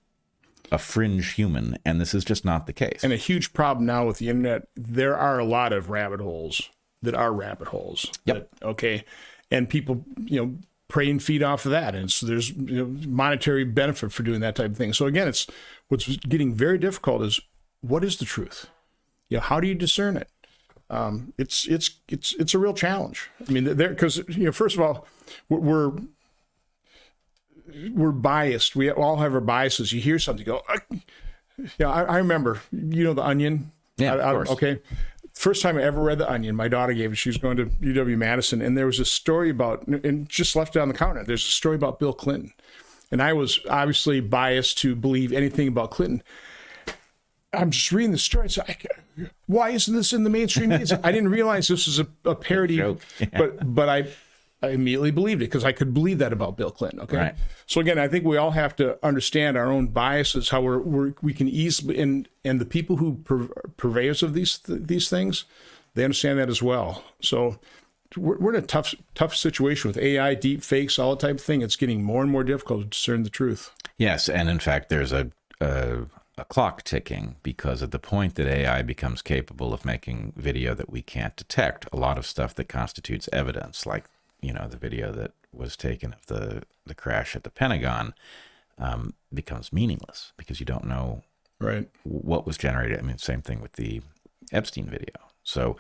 a fringe human, and this is just not the case. And a huge problem now with the internet, there are a lot of rabbit holes that are rabbit holes. Yep. And people, prey and feed off of that. And so there's monetary benefit for doing that type of thing. So again, it's what's getting very difficult is what is the truth? How do you discern it? It's a real challenge. I mean, because first of all, we're biased. We all have our biases. You hear something, you go, I remember, The Onion. Yeah, of course. Okay. First time I ever read The Onion, my daughter gave it. She was going to UW-Madison, and there was a story about, and just left it on the counter, there's a story about Bill Clinton. And I was obviously biased to believe anything about Clinton. I'm just reading the story. So why isn't this in the mainstream media? I didn't realize this was a parody, joke. but I immediately believed it because I could believe that about Bill Clinton. Okay. Right. So again, I think we all have to understand our own biases, how we can easily, and the people who purveyors of these things, they understand that as well. So we're in a tough situation with AI, deep fakes, all that type of thing. It's getting more and more difficult to discern the truth. Yes, and in fact, there's a clock ticking, because at the point that AI becomes capable of making video that we can't detect, a lot of stuff that constitutes evidence, like, the video that was taken of the crash at the Pentagon, becomes meaningless because you don't know right what was generated. I mean, same thing with the Epstein video. So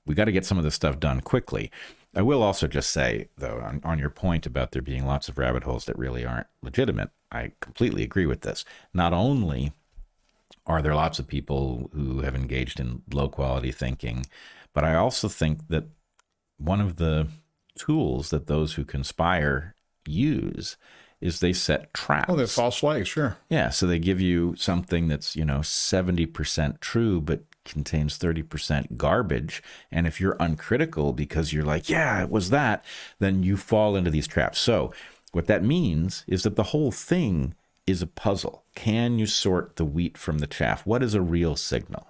we got to get some of this stuff done quickly. I will also just say, though, on your point about there being lots of rabbit holes that really aren't legitimate, I completely agree with this. Not only are there lots of people who have engaged in low-quality thinking, but I also think that one of the tools that those who conspire use is they set traps. Oh, they're false flags, sure. Yeah, so they give you something that's, 70% true, but contains 30% garbage. And if you're uncritical because you're like, yeah, it was that, then you fall into these traps. So what that means is that the whole thing is a puzzle. Can you sort the wheat from the chaff? What is a real signal?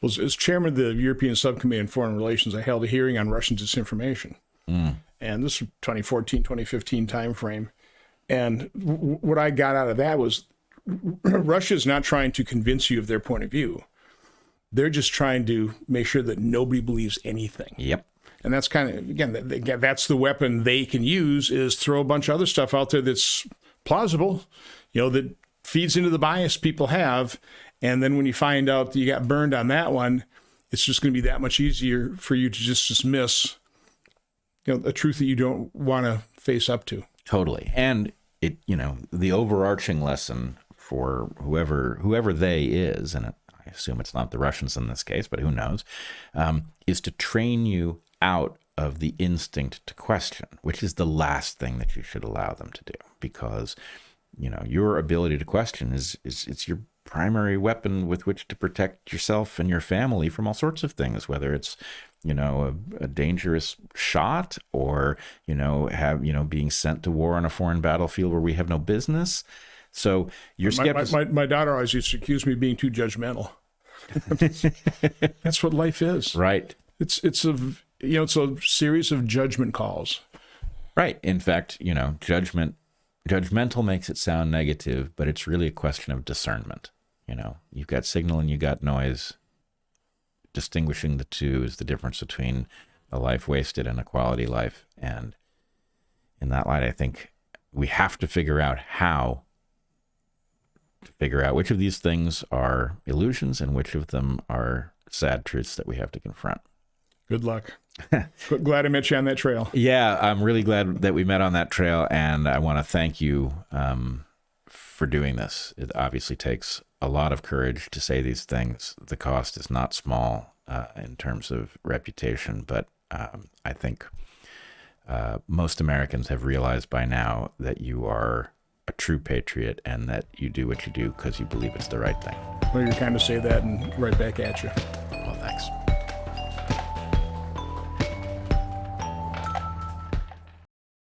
Well, as chairman of the European Subcommittee on Foreign Relations, I held a hearing on Russian disinformation. And this was 2014, 2015 timeframe. And what I got out of that was Russia is not trying to convince you of their point of view. They're just trying to make sure that nobody believes anything. Yep. And that's kind of, again, that's the weapon they can use, is throw a bunch of other stuff out there that's plausible, that feeds into the bias people have. And then when you find out that you got burned on that one, it's just going to be that much easier for you to just dismiss, a truth that you don't want to face up to. Totally. And it, the overarching lesson for whoever they is, and I assume it's not the Russians in this case, but who knows, is to train you out of the instinct to question, which is the last thing that you should allow them to do, because, your ability to question is it's your primary weapon with which to protect yourself and your family from all sorts of things, whether it's, a dangerous shot, or, being sent to war on a foreign battlefield where we have no business. So your skepticism. My daughter always used to accuse me of being too judgmental. That's what life is. Right. It's a series of judgment calls. Right. In fact, judgmental makes it sound negative, but it's really a question of discernment. You've got signal and you got noise. Distinguishing the two is the difference between a life wasted and a quality life. And in that light, I think we have to figure out how to figure out which of these things are illusions and which of them are sad truths that we have to confront. Good luck. Glad I met you on that trail. Yeah, I'm really glad that we met on that trail, and I want to thank you for doing this. It obviously takes a lot of courage to say these things. The cost is not small in terms of reputation, but I think most Americans have realized by now that you are a true patriot and that you do what you do because you believe it's the right thing. Well, you're kind to say that and right back at you.